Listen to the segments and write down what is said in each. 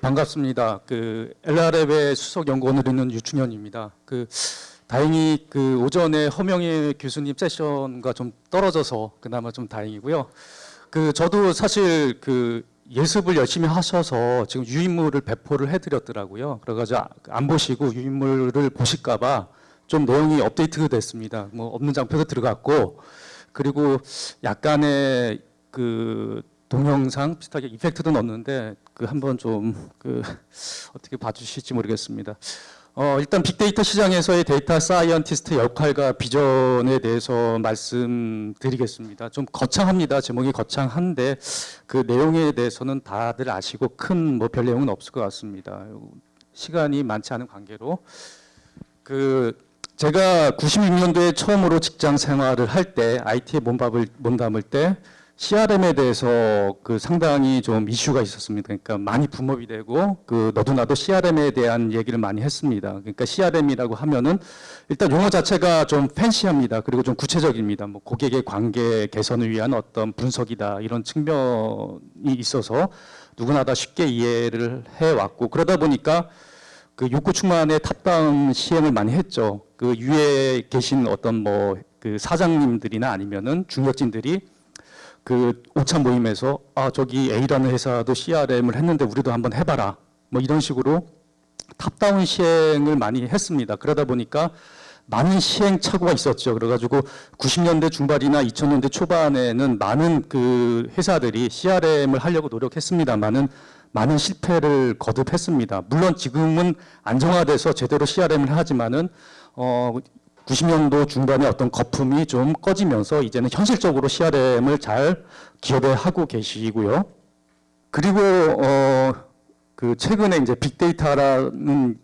반갑습니다. LR앱의 수석 연구원을 있는 유충현입니다. 다행히 오전에 허명희 교수님 세션과 좀 떨어져서 그나마 좀 다행이고요. 저도 사실 예습을 열심히 하셔서 지금 유인물을 배포를 해드렸더라고요. 그래가지고 안 보시고 유인물을 보실까봐 좀 내용이 업데이트가 됐습니다. 뭐 없는 장표도 들어갔고, 그리고 약간의 동영상 비슷하게 이펙트도 넣었는데 한번 좀 어떻게 봐주실지 모르겠습니다. 일단 빅데이터 시장에서의 데이터 사이언티스트 역할과 비전에 대해서 말씀드리겠습니다. 좀 거창합니다. 제목이 거창한데 그 내용에 대해서는 다들 아시고 큰 별 내용은 없을 것 같습니다. 시간이 많지 않은 관계로 제가 96년도에 처음으로 직장 생활을 할 때 IT에 몸담을 때 CRM에 대해서 상당히 좀 이슈가 있었습니다. 그러니까 많이 붐업이 되고 너도 나도 CRM에 대한 얘기를 많이 했습니다. 그러니까 CRM이라고 하면은 일단 용어 자체가 좀 팬시합니다. 그리고 좀 구체적입니다. 뭐 고객의 관계 개선을 위한 어떤 분석이다 이런 측면이 있어서 누구나 다 쉽게 이해를 해왔고, 그러다 보니까 욕구 충만의 탑다운 시행을 많이 했죠. 위에 계신 어떤 사장님들이나 아니면은 중역진들이 오차 모임에서 저기 A라는 회사도 CRM을 했는데 우리도 한번 해봐라 뭐 이런 식으로 탑다운 시행을 많이 했습니다. 그러다 보니까 많은 시행착오가 있었죠. 그래가지고 90년대 중반이나 2000년대 초반에는 많은 회사들이 CRM을 하려고 노력했습니다만은 많은 실패를 거듭했습니다. 물론 지금은 안정화돼서 제대로 CRM을 하지만은 90년도 중반에 어떤 거품이 좀 꺼지면서 이제는 현실적으로 CRM을 잘 기업에 하고 계시고요. 그리고 최근에 이제 빅데이터라는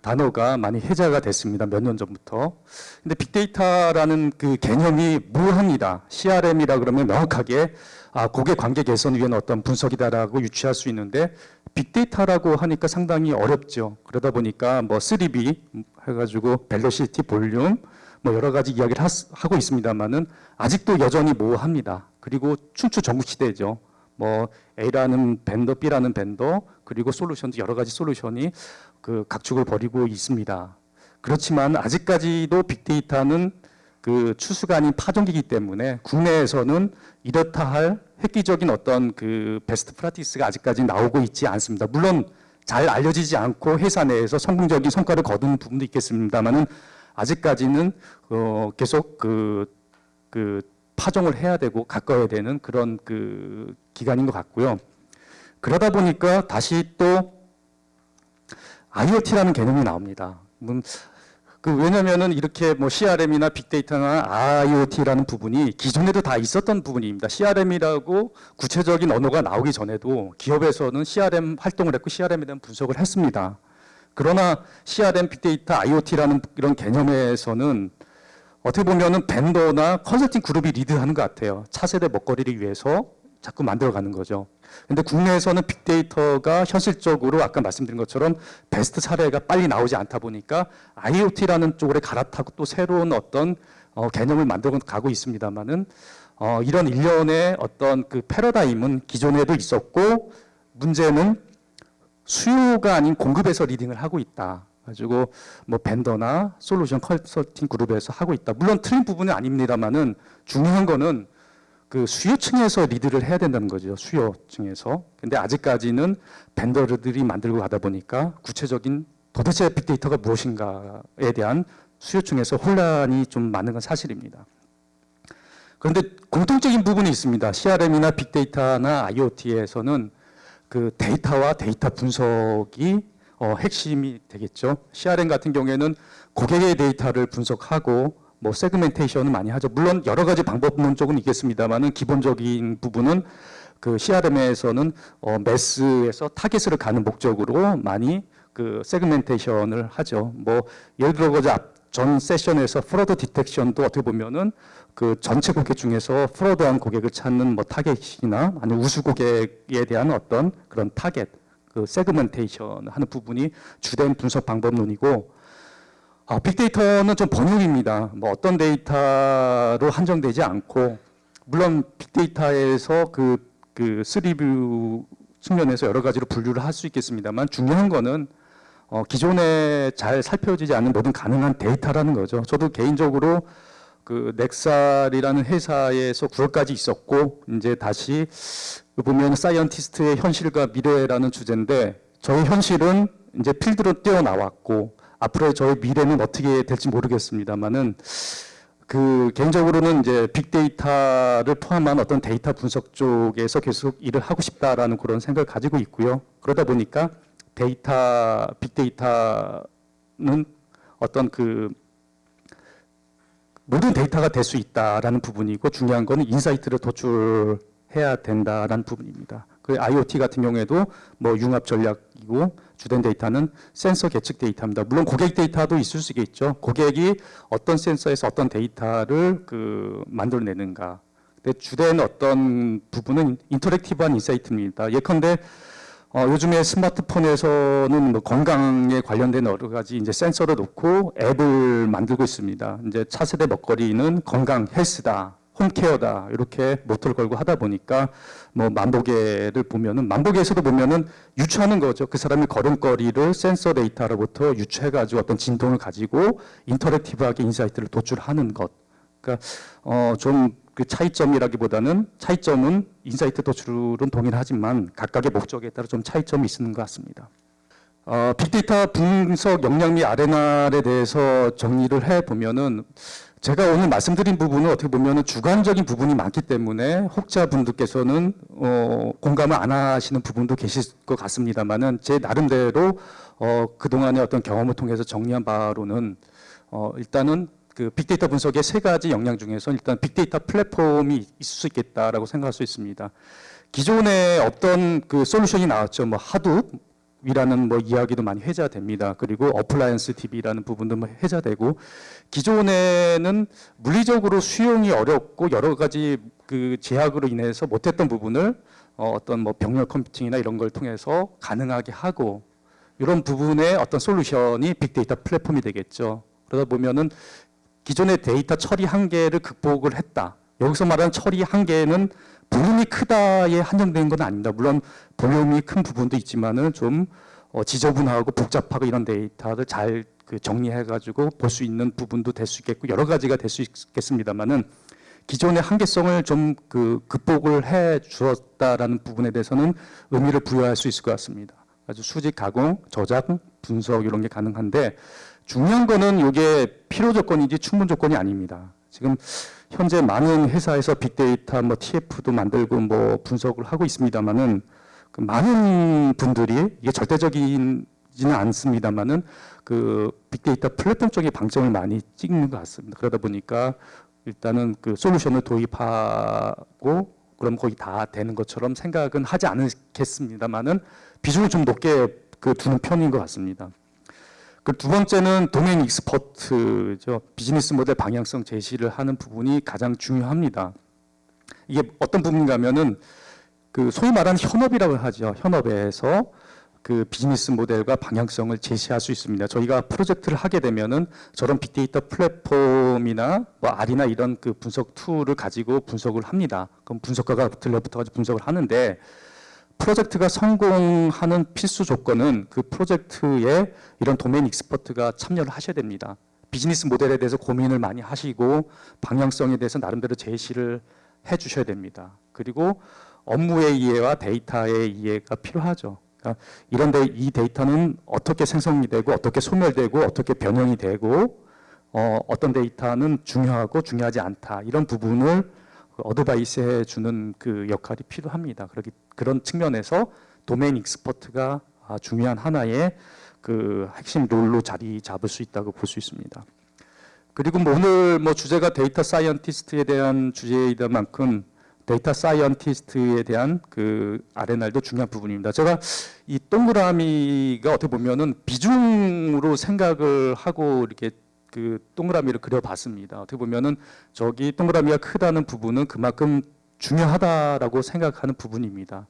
단어가 많이 회자가 됐습니다. 몇 년 전부터. 근데 빅데이터라는 개념이 무합니다. CRM이라 그러면 명확하게 고객 관계 개선 위한 어떤 분석이다라고 유추할 수 있는데, 빅데이터라고 하니까 상당히 어렵죠. 그러다 보니까 3B 해가지고 벨로시티, 볼륨 여러 가지 이야기를 하고 있습니다만은 아직도 여전히 모호합니다. 그리고 춘추 전국시대죠. A라는 벤더, B라는 벤더, 그리고 솔루션도 여러 가지 솔루션이 각축을 벌이고 있습니다. 그렇지만 아직까지도 빅데이터는 추수가 아닌 파종기이기 때문에 국내에서는 이렇다 할 획기적인 어떤 베스트 프랙티스가 아직까지 나오고 있지 않습니다. 물론 잘 알려지지 않고 회사 내에서 성공적인 성과를 거둔 부분도 있겠습니다만은 아직까지는 계속 파종을 해야 되고 가꿔야 되는 그런 기간인 것 같고요. 그러다 보니까 다시 또 IoT라는 개념이 나옵니다. 왜냐면은 이렇게 CRM이나 빅데이터나 IoT라는 부분이 기존에도 다 있었던 부분입니다. CRM이라고 구체적인 언어가 나오기 전에도 기업에서는 CRM 활동을 했고 CRM에 대한 분석을 했습니다. 그러나 CRM, 빅데이터, IoT라는 이런 개념에서는 어떻게 보면은 벤더나 컨설팅 그룹이 리드하는 것 같아요. 차세대 먹거리를 위해서 자꾸 만들어가는 거죠. 근데 국내에서는 빅데이터가 현실적으로 아까 말씀드린 것처럼 베스트 사례가 빨리 나오지 않다 보니까 IoT라는 쪽으로 갈아타고 또 새로운 어떤 개념을 만들어 가고 있습니다만은 이런 일련의 어떤 패러다임은 기존에도 있었고, 문제는 수요가 아닌 공급에서 리딩을 하고 있다. 가지고 벤더나 솔루션 컨설팅 그룹에서 하고 있다. 물론 틀린 부분은 아닙니다만은 중요한 거는 수요층에서 리드를 해야 된다는 거죠. 수요층에서. 근데 아직까지는 벤더들이 만들고 가다 보니까 구체적인 도대체 빅데이터가 무엇인가에 대한 수요층에서 혼란이 좀 많은 건 사실입니다. 그런데 공통적인 부분이 있습니다. CRM이나 빅데이터나 IoT에서는 데이터와 데이터 분석이 핵심이 되겠죠. CRM 같은 경우에는 고객의 데이터를 분석하고 세그멘테이션을 많이 하죠. 물론 여러 가지 방법론적은 있겠습니다만은 기본적인 부분은 CRM에서는 매스에서 타겟을 가는 목적으로 많이 세그멘테이션을 하죠. 예를 들어 전 세션에서 프로드 디텍션도 어떻게 보면은 전체 고객 중에서 프로드한 고객을 찾는 타겟이나 아니면 우수 고객에 대한 어떤 그런 타겟, 세그멘테이션 하는 부분이 주된 분석 방법론이고, 빅데이터는 좀 번역입니다. 어떤 데이터로 한정되지 않고, 물론 빅데이터에서 3뷰 측면에서 여러 가지로 분류를 할 수 있겠습니다만 중요한 거는 기존에 잘 살펴지지 않은 모든 가능한 데이터라는 거죠. 저도 개인적으로 그 넥살이라는 회사에서 9월까지 있었고 이제 다시 보면 사이언티스트의 현실과 미래라는 주제인데 저의 현실은 이제 필드로 뛰어나왔고 앞으로의 저의 미래는 어떻게 될지 모르겠습니다만은 그 개인적으로는 이제 빅데이터를 포함한 어떤 데이터 분석 쪽에서 계속 일을 하고 싶다라는 그런 생각을 가지고 있고요. 그러다 보니까 빅데이터는 어떤 그 모든 데이터가 될 수 있다라는 부분이고 중요한 거는 인사이트를 도출해야 된다라는 부분입니다. 그 IoT 같은 경우에도 뭐 융합 전략이고 주된 데이터는 센서 계측 데이터입니다. 물론 고객 데이터도 있을 수 있겠죠. 고객이 어떤 센서에서 어떤 데이터를 그 만들어내는가. 근데 주된 어떤 부분은 인터랙티브한 인사이트입니다. 예컨대 요즘에 스마트폰에서는 뭐 건강에 관련된 여러 가지 이제 센서를 놓고 앱을 만들고 있습니다. 이제 차세대 먹거리는 건강 헬스다, 홈케어다 이렇게 모토를 걸고 하다 보니까 뭐 만보계를 보면은 만보계에서도 보면은 유추하는 거죠. 그 사람이 걸음걸이를 센서 데이터로부터 유추해가지고 어떤 진동을 가지고 인터랙티브하게 인사이트를 도출하는 것. 그러니까 좀 그 차이점이라기보다는 차이점은 인사이트 도출은 동일하지만 각각의 목적에 따라 좀 차이점이 있는 것 같습니다. 빅데이터 분석 역량 및 R&R에 대해서 정리를 해보면은 제가 오늘 말씀드린 부분은 어떻게 보면은 주관적인 부분이 많기 때문에 혹자분들께서는 공감을 안 하시는 부분도 계실 것 같습니다만은 제 나름대로 그동안의 어떤 경험을 통해서 정리한 바로는 일단은 그 빅데이터 분석의 세 가지 역량 중에서 일단 빅데이터 플랫폼이 있을 수 있겠다라고 생각할 수 있습니다. 기존에 없던 그 솔루션이 나왔죠. 뭐 하둡이라는 뭐 이야기도 많이 회자됩니다. 그리고 어플라이언스 DB라는 부분도 뭐 회자되고 기존에는 물리적으로 수용이 어렵고 여러 가지 그 제약으로 인해서 못했던 부분을 어떤 뭐 병렬 컴퓨팅이나 이런 걸 통해서 가능하게 하고 이런 부분의 어떤 솔루션이 빅데이터 플랫폼이 되겠죠. 그러다 보면은 기존의 데이터 처리 한계를 극복을 했다. 여기서 말하는 처리 한계는 볼륨이 크다에 한정된 건 아닙니다. 물론 볼륨이 큰 부분도 있지만은 좀 지저분하고 복잡하고 이런 데이터를 잘 그 정리해가지고 볼 수 있는 부분도 될 수 있겠고 여러 가지가 될 수 있겠습니다만은 기존의 한계성을 좀 그 극복을 해 주었다라는 부분에 대해서는 의미를 부여할 수 있을 것 같습니다. 아주 수직 가공, 저장, 분석 이런 게 가능한데 중요한 거는 이게 필요 조건이지 충분 조건이 아닙니다. 지금 현재 많은 회사에서 빅데이터 뭐 TF도 만들고 뭐 분석을 하고 있습니다만은 그 많은 분들이 이게 절대적이지는 않습니다만은 그 빅데이터 플랫폼 쪽에 방점을 많이 찍는 것 같습니다. 그러다 보니까 일단은 그 솔루션을 도입하고 그럼 거의 다 되는 것처럼 생각은 하지 않겠습니다만은 비중을 좀 높게 그 두는 편인 것 같습니다. 그 두 번째는 도메인 익스퍼트죠. 비즈니스 모델 방향성 제시를 하는 부분이 가장 중요합니다. 이게 어떤 부분인가 하면은 그 소위 말하는 현업이라고 하죠. 현업에서 그 비즈니스 모델과 방향성을 제시할 수 있습니다. 저희가 프로젝트를 하게 되면은 저런 빅데이터 플랫폼이나 뭐 R이나 이런 그 분석 툴을 가지고 분석을 합니다. 그럼 분석가가 들러붙어가지고 분석을 하는데 프로젝트가 성공하는 필수 조건은 그 프로젝트에 이런 도메인 익스퍼트가 참여를 하셔야 됩니다. 비즈니스 모델에 대해서 고민을 많이 하시고 방향성에 대해서 나름대로 제시를 해 주셔야 됩니다. 그리고 업무의 이해와 데이터의 이해가 필요하죠. 그러니까 이런데 이 데이터는 어떻게 생성이 되고 어떻게 소멸되고 어떻게 변형이 되고 어떤 데이터는 중요하고 중요하지 않다. 이런 부분을 어드바이스 해주는 그 역할이 필요합니다. 그런 측면에서 도메인 익스퍼트가 중요한 하나의 그 핵심 롤로 자리 잡을 수 있다고 볼 수 있습니다. 그리고 뭐 오늘 뭐 주제가 데이터 사이언티스트에 대한 주제이다 만큼 데이터 사이언티스트에 대한 그 R&R도 중요한 부분입니다. 제가 이 동그라미가 어떻게 보면은 비중으로 생각을 하고 이렇게 그 동그라미를 그려봤습니다. 어떻게 보면은 저기 동그라미가 크다는 부분은 그만큼 중요하다라고 생각하는 부분입니다.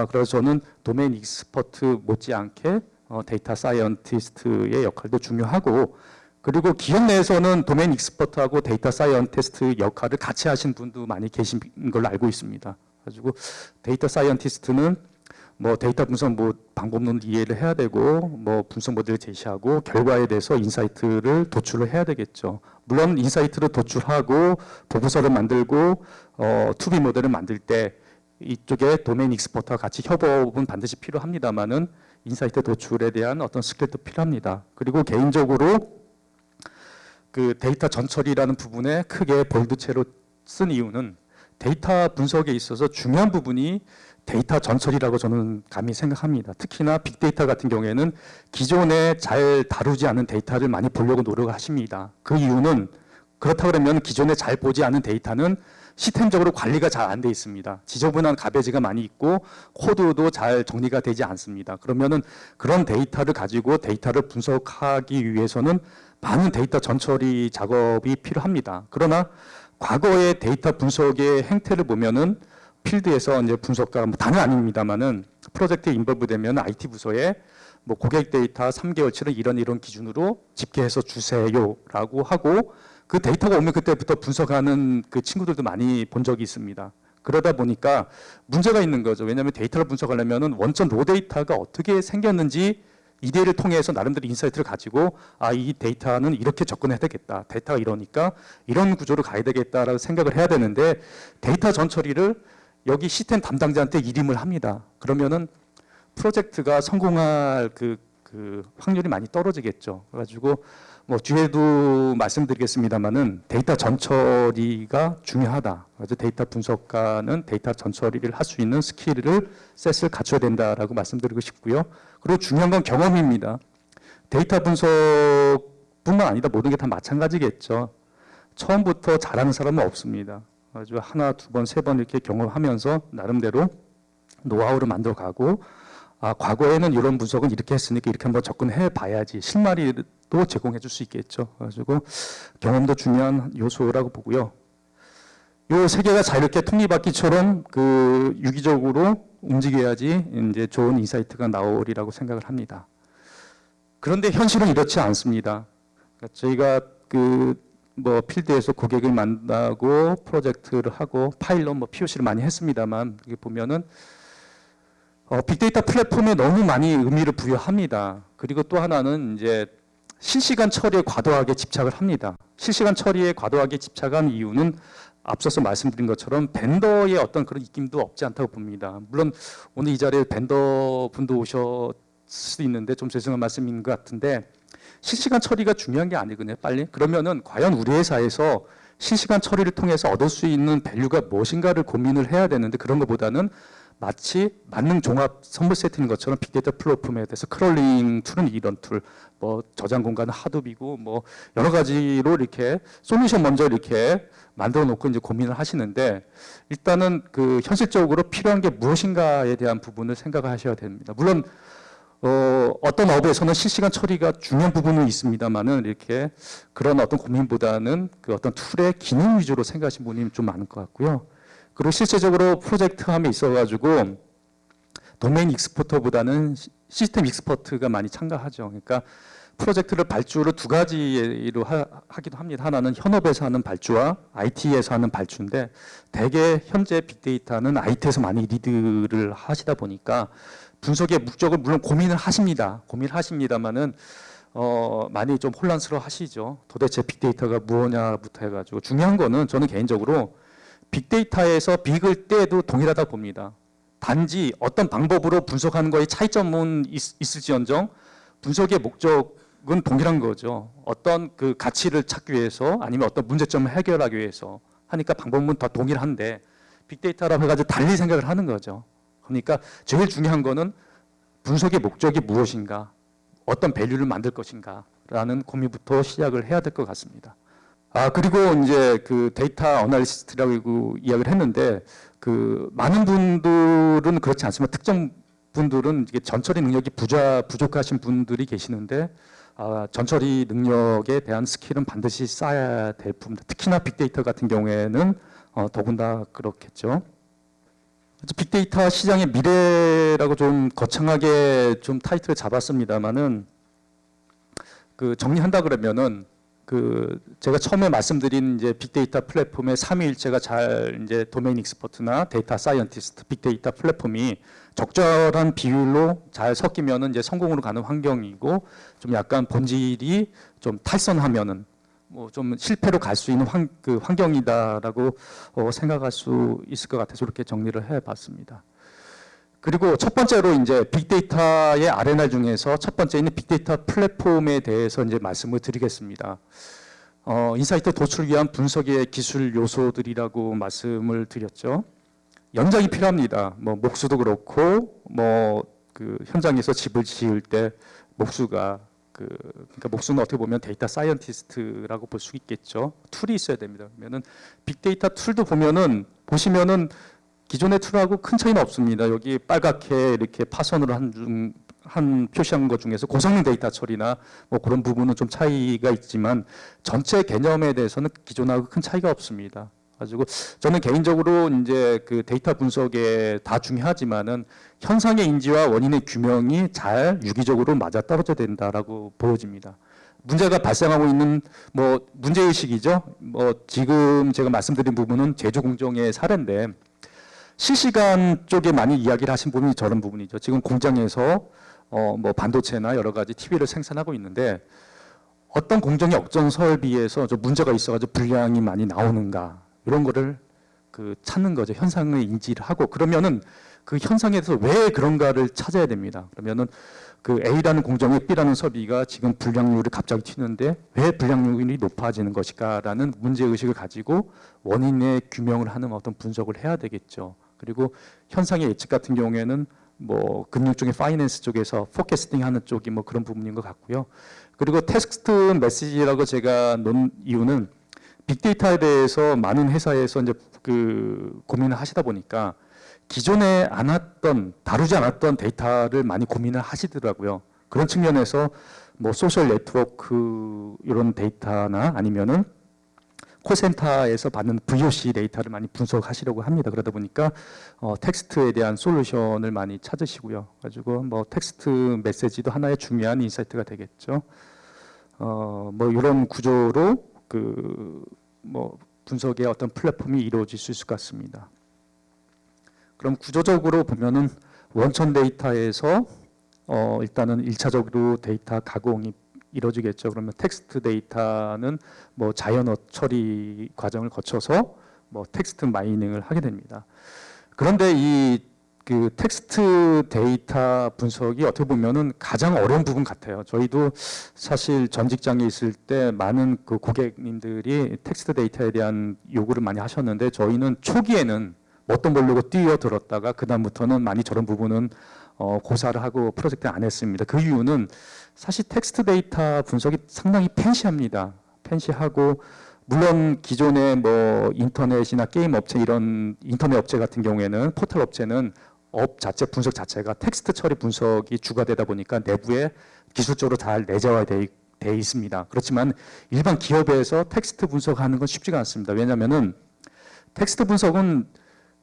그래서 저는 도메인 익스퍼트 못지않게 데이터 사이언티스트의 역할도 중요하고 그리고 기업 내에서는 도메인 익스퍼트하고 데이터 사이언티스트 역할을 같이 하신 분도 많이 계신 걸로 알고 있습니다. 가지고 데이터 사이언티스트는 뭐 데이터 분석 뭐 방법론을 이해를 해야 되고 뭐 분석 모델을 제시하고 결과에 대해서 인사이트를 도출을 해야 되겠죠. 물론 인사이트를 도출하고 보고서를 만들고 투비 모델을 만들 때 이쪽에 도메인 익스퍼트와 같이 협업은 반드시 필요합니다만은 인사이트 도출에 대한 어떤 스킬도 필요합니다. 그리고 개인적으로 그 데이터 전처리라는 부분에 크게 볼드체로 쓴 이유는 데이터 분석에 있어서 중요한 부분이 데이터 전처리라고 저는 감히 생각합니다. 특히나 빅데이터 같은 경우에는 기존에 잘 다루지 않은 데이터를 많이 보려고 노력을 하십니다. 그 이유는 그렇다 그러면 기존에 잘 보지 않은 데이터는 시스템적으로 관리가 잘 안 돼 있습니다. 지저분한 가베지가 많이 있고 코드도 잘 정리가 되지 않습니다. 그러면은 그런 데이터를 가지고 데이터를 분석하기 위해서는 많은 데이터 전처리 작업이 필요합니다. 그러나 과거의 데이터 분석의 행태를 보면은 필드에서 이제 분석가 다는 아닙니다만은 프로젝트에 인볼브되면 IT 부서에 뭐 고객 데이터 3개월치를 이런 기준으로 집계해서 주세요라고 하고 그 데이터가 오면 그때부터 분석하는 그 친구들도 많이 본 적이 있습니다. 그러다 보니까 문제가 있는 거죠. 왜냐하면 데이터를 분석하려면은 원천 로 데이터가 어떻게 생겼는지 이데이를 통해서 나름대로 인사이트를 가지고 이 데이터는 이렇게 접근해야 되겠다. 데이터가 이러니까 이런 구조로 가야 되겠다라고 생각을 해야 되는데 데이터 전처리를 여기 시스템 담당자한테 일임을 합니다. 그러면은 프로젝트가 성공할 그 확률이 많이 떨어지겠죠. 그래가지고 뭐 뒤에도 말씀드리겠습니다만은 데이터 전처리가 중요하다. 그래서 데이터 분석가는 데이터 전처리를 할 수 있는 스킬을 셋을 갖춰야 된다라고 말씀드리고 싶고요. 그리고 중요한 건 경험입니다. 데이터 분석뿐만 아니라 모든 게 다 마찬가지겠죠. 처음부터 잘하는 사람은 없습니다. 아주 하나, 두 번, 세 번 이렇게 경험하면서 나름대로 노하우를 만들어가고 과거에는 이런 분석은 이렇게 했으니까 이렇게 한번 접근해 봐야지 실마리도 제공해 줄 수 있겠죠. 그래가지고 경험도 중요한 요소라고 보고요. 요 세 개가 자유롭게 톱니바퀴처럼 그 유기적으로 움직여야지 이제 좋은 인사이트가 나오리라고 생각을 합니다. 그런데 현실은 이렇지 않습니다. 그러니까 저희가 뭐 필드에서 고객을 만나고 프로젝트를 하고 파일럿 뭐 POC를 많이 했습니다만 이게 보면은 빅데이터 플랫폼에 너무 많이 의미를 부여합니다. 그리고 또 하나는 이제 실시간 처리에 과도하게 집착을 합니다. 실시간 처리에 과도하게 집착한 이유는 앞서서 말씀드린 것처럼 벤더의 어떤 그런 입김도 없지 않다고 봅니다. 물론 오늘 이 자리에 벤더 분도 오셨을 수도 있는데 좀 죄송한 말씀인 것 같은데 실시간 처리가 중요한 게 아니거든요. 빨리 그러면은 과연 우리 회사에서 실시간 처리를 통해서 얻을 수 있는 밸류가 무엇인가를 고민을 해야 되는데 그런 것보다는 마치 만능 종합 선물 세트인 것처럼 빅데이터 플랫폼에 대해서 크롤링 툴은 이런 툴, 뭐 저장 공간은 하둡이고 뭐 여러 가지로 이렇게 솔루션 먼저 이렇게 만들어 놓고 이제 고민을 하시는데 일단은 그 현실적으로 필요한 게 무엇인가에 대한 부분을 생각하셔야 됩니다. 물론 어떤 업에서는 실시간 처리가 중요한 부분은 있습니다만은 이렇게 그런 어떤 고민보다는 그 어떤 툴의 기능 위주로 생각하시는 분이 좀 많은 것 같고요. 그리고 실제적으로 프로젝트 함에 있어가지고 도메인 익스퍼트보다는 시스템 익스퍼트가 많이 참가하죠. 그러니까 프로젝트를 발주를 두 가지로 하기도 합니다. 하나는 현업에서 하는 발주와 IT에서 하는 발주인데 대개 현재 빅데이터는 IT에서 많이 리드를 하시다 보니까 분석의 목적을 물론 고민을 하십니다. 고민을 하십니다만은 많이 좀 혼란스러워 하시죠. 도대체 빅데이터가 무엇냐부터 해가지고 중요한 거는 저는 개인적으로 빅데이터에서 빅을 떼도 동일하다 봅니다. 단지 어떤 방법으로 분석하는 거에 차이점은 있을지언정 분석의 목적은 동일한 거죠. 어떤 그 가치를 찾기 위해서 아니면 어떤 문제점을 해결하기 위해서 하니까 방법은 다 동일한데 빅데이터라고 해가지고 달리 생각을 하는 거죠. 그러니까 제일 중요한 거는 분석의 목적이 무엇인가, 어떤 밸류를 만들 것인가라는 고민부터 시작을 해야 될 것 같습니다. 그리고 이제 그 데이터 어널리스트라고 이야기를 했는데 그 많은 분들은 그렇지 않지만 특정 분들은 이게 전처리 능력이 부족하신 분들이 계시는데 전처리 능력에 대한 스킬은 반드시 쌓아야 될 부분입니다. 특히나 빅데이터 같은 경우에는 더군다나 그렇겠죠. 빅데이터 시장의 미래라고 좀 거창하게 좀 타이틀을 잡았습니다만은 그 정리한다 그러면은 제가 처음에 말씀드린 이제 빅데이터 플랫폼의 삼위일체가 잘 이제 도메인 익스퍼트나 데이터 사이언티스트, 빅데이터 플랫폼이 적절한 비율로 잘 섞이면은 이제 성공으로 가는 환경이고, 좀 약간 본질이 좀 탈선하면은 뭐 좀 실패로 갈 수 있는 환경이다라고 생각할 수 있을 것 같아서 이렇게 정리를 해봤습니다. 그리고 첫 번째로 이제 빅데이터의 R&R 중에서 첫 번째는 빅데이터 플랫폼에 대해서 이제 말씀을 드리겠습니다. 인사이트 도출을 위한 분석의 기술 요소들이라고 말씀을 드렸죠. 연장이 필요합니다. 뭐 목수도 그렇고, 현장에서 집을 지을 때 목수가 그러니까 목수는 어떻게 보면 데이터 사이언티스트라고 볼 수 있겠죠. 툴이 있어야 됩니다. 그러면은 빅데이터 툴도 보시면은 기존의 툴하고 큰 차이는 없습니다. 여기 빨갛게 이렇게 파선으로 한 표시한 것 중에서 고성능 데이터 처리나 뭐 그런 부분은 좀 차이가 있지만 전체 개념에 대해서는 기존하고 큰 차이가 없습니다. 가지고 저는 개인적으로 이제 그 데이터 분석에 다 중요하지만은 현상의 인지와 원인의 규명이 잘 유기적으로 맞아떨어져야 된다라고 보여집니다. 문제가 발생하고 있는 뭐 문제의식이죠. 지금 제가 말씀드린 부분은 제조 공정의 사례인데, 실시간 쪽에 많이 이야기를 하신 부분이 저런 부분이죠. 지금 공장에서 반도체나 여러 가지 TV를 생산하고 있는데, 어떤 공정의 억전 설비에서 문제가 있어가지고 불량이 많이 나오는가, 이런 거를 찾는 거죠. 현상을 인지를 하고, 그러면은 그 현상에 대해서 왜 그런가를 찾아야 됩니다. 그러면은 A라는 공정에 B라는 설비가 지금 불량률이 갑자기 튀는데 왜 불량률이 높아지는 것일까라는 문제의식을 가지고 원인의 규명을 하는 어떤 분석을 해야 되겠죠. 그리고 현상의 예측 같은 경우에는 뭐 금융 쪽의 파이낸스 쪽에서 포캐스팅 하는 쪽이 뭐 그런 부분인 것 같고요. 그리고 텍스트 메시지라고 제가 놓은 이유는 빅데이터에 대해서 많은 회사에서 이제 고민을 하시다 보니까 기존에 다루지 않았던 데이터를 많이 고민을 하시더라고요. 그런 측면에서 뭐 소셜 네트워크 이런 데이터나 아니면은 콜센터에서 받는 VOC 데이터를 많이 분석하시려고 합니다. 그러다 보니까 텍스트에 대한 솔루션을 많이 찾으시고요. 가지고 뭐 텍스트 메시지도 하나의 중요한 인사이트가 되겠죠. 뭐 이런 구조로 분석의 어떤 플랫폼이 이루어질 수 있을 것 같습니다. 그럼 구조적으로 보면은 원천 데이터에서 일단은 1차적으로 데이터 가공이 이루어지겠죠. 그러면 텍스트 데이터는 뭐 자연어 처리 과정을 거쳐서 뭐 텍스트 마이닝을 하게 됩니다. 그런데 이 텍스트 데이터 분석이 어떻게 보면은 가장 어려운 부분 같아요. 저희도 사실 전 직장에 있을 때 많은 고객님들이 텍스트 데이터에 대한 요구를 많이 하셨는데, 저희는 초기에는 어떤 모르고 뛰어들었다가 그다음부터는 많이 저런 부분은 고사를 하고 프로젝트 안 했습니다. 그 이유는 사실 텍스트 데이터 분석이 상당히 팬시합니다. 팬시하고, 물론 기존의 뭐 인터넷이나 게임 업체, 이런 인터넷 업체 같은 경우에는, 포털 업체는 분석 자체가 텍스트 처리 분석이 주가 되다 보니까 내부에 기술적으로 잘 내재화되어 있습니다. 그렇지만 일반 기업에서 텍스트 분석하는 건 쉽지가 않습니다. 왜냐하면은 텍스트 분석은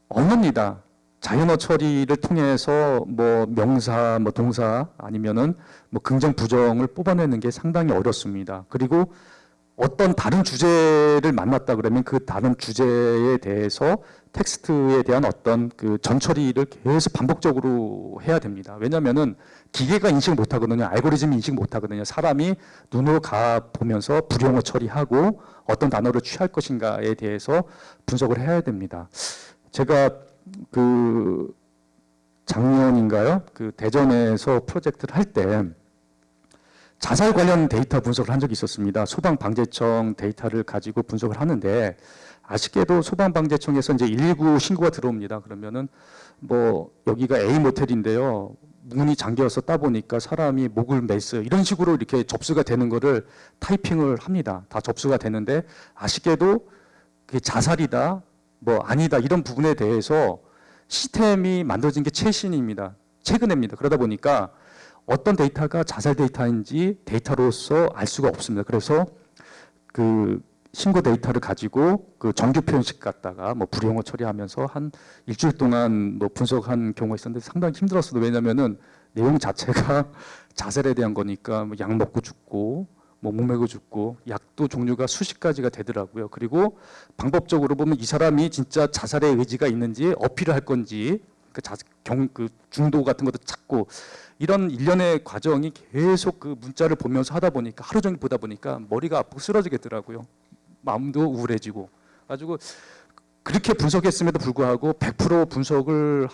언어입니다. 자연어 처리를 통해서 뭐 명사, 뭐 동사, 아니면은 뭐 긍정, 부정을 뽑아내는 게 상당히 어렵습니다. 그리고 어떤 다른 주제를 만났다 그러면 그 다른 주제에 대해서 텍스트에 대한 어떤 전처리를 계속 반복적으로 해야 됩니다. 왜냐하면은 기계가 인식을 못하거든요. 알고리즘이 인식 못하거든요. 사람이 눈으로 보면서 불용어 처리하고 어떤 단어를 취할 것인가에 대해서 분석을 해야 됩니다. 제가 작년인가요? 대전에서 프로젝트를 할 때 자살 관련 데이터 분석을 한 적이 있었습니다. 소방방재청 데이터를 가지고 분석을 하는데, 아쉽게도 소방방재청에서 이제 119 신고가 들어옵니다. 그러면은 뭐 여기가 A 모텔인데요, 문이 잠겨서 따보니까 사람이 목을 메스, 이런 식으로 이렇게 접수가 되는 거를 타이핑을 합니다. 다 접수가 되는데, 아쉽게도 그게 자살이다, 뭐 아니다, 이런 부분에 대해서 시스템이 만들어진 게 최근입니다. 그러다 보니까 어떤 데이터가 자살 데이터인지 데이터로서 알 수가 없습니다. 그래서 신고 데이터를 가지고 정규 표현식 갖다가 뭐 불용어 처리하면서 한 일주일 동안 뭐 분석한 경우가 있었는데 상당히 힘들었어요. 왜냐면은 내용 자체가 자살에 대한 거니까 뭐 약 먹고 죽고 뭐 목매고 죽고 약도 종류가 수십 가지가 되더라고요. 그리고 방법적으로 보면 이 사람이 진짜 자살의 의지가 있는지 어필을 할 건지 그 중도 같은 것도 찾고 이런 일련의 과정이 계속 그 문자를 보면서 하다 보니까 하루 종일 보다 보니까 머리가 아프고 쓰러지겠더라고요. 마음도 우울해지고 가지고 그렇게 분석했음에도 불구하고 100% 분석을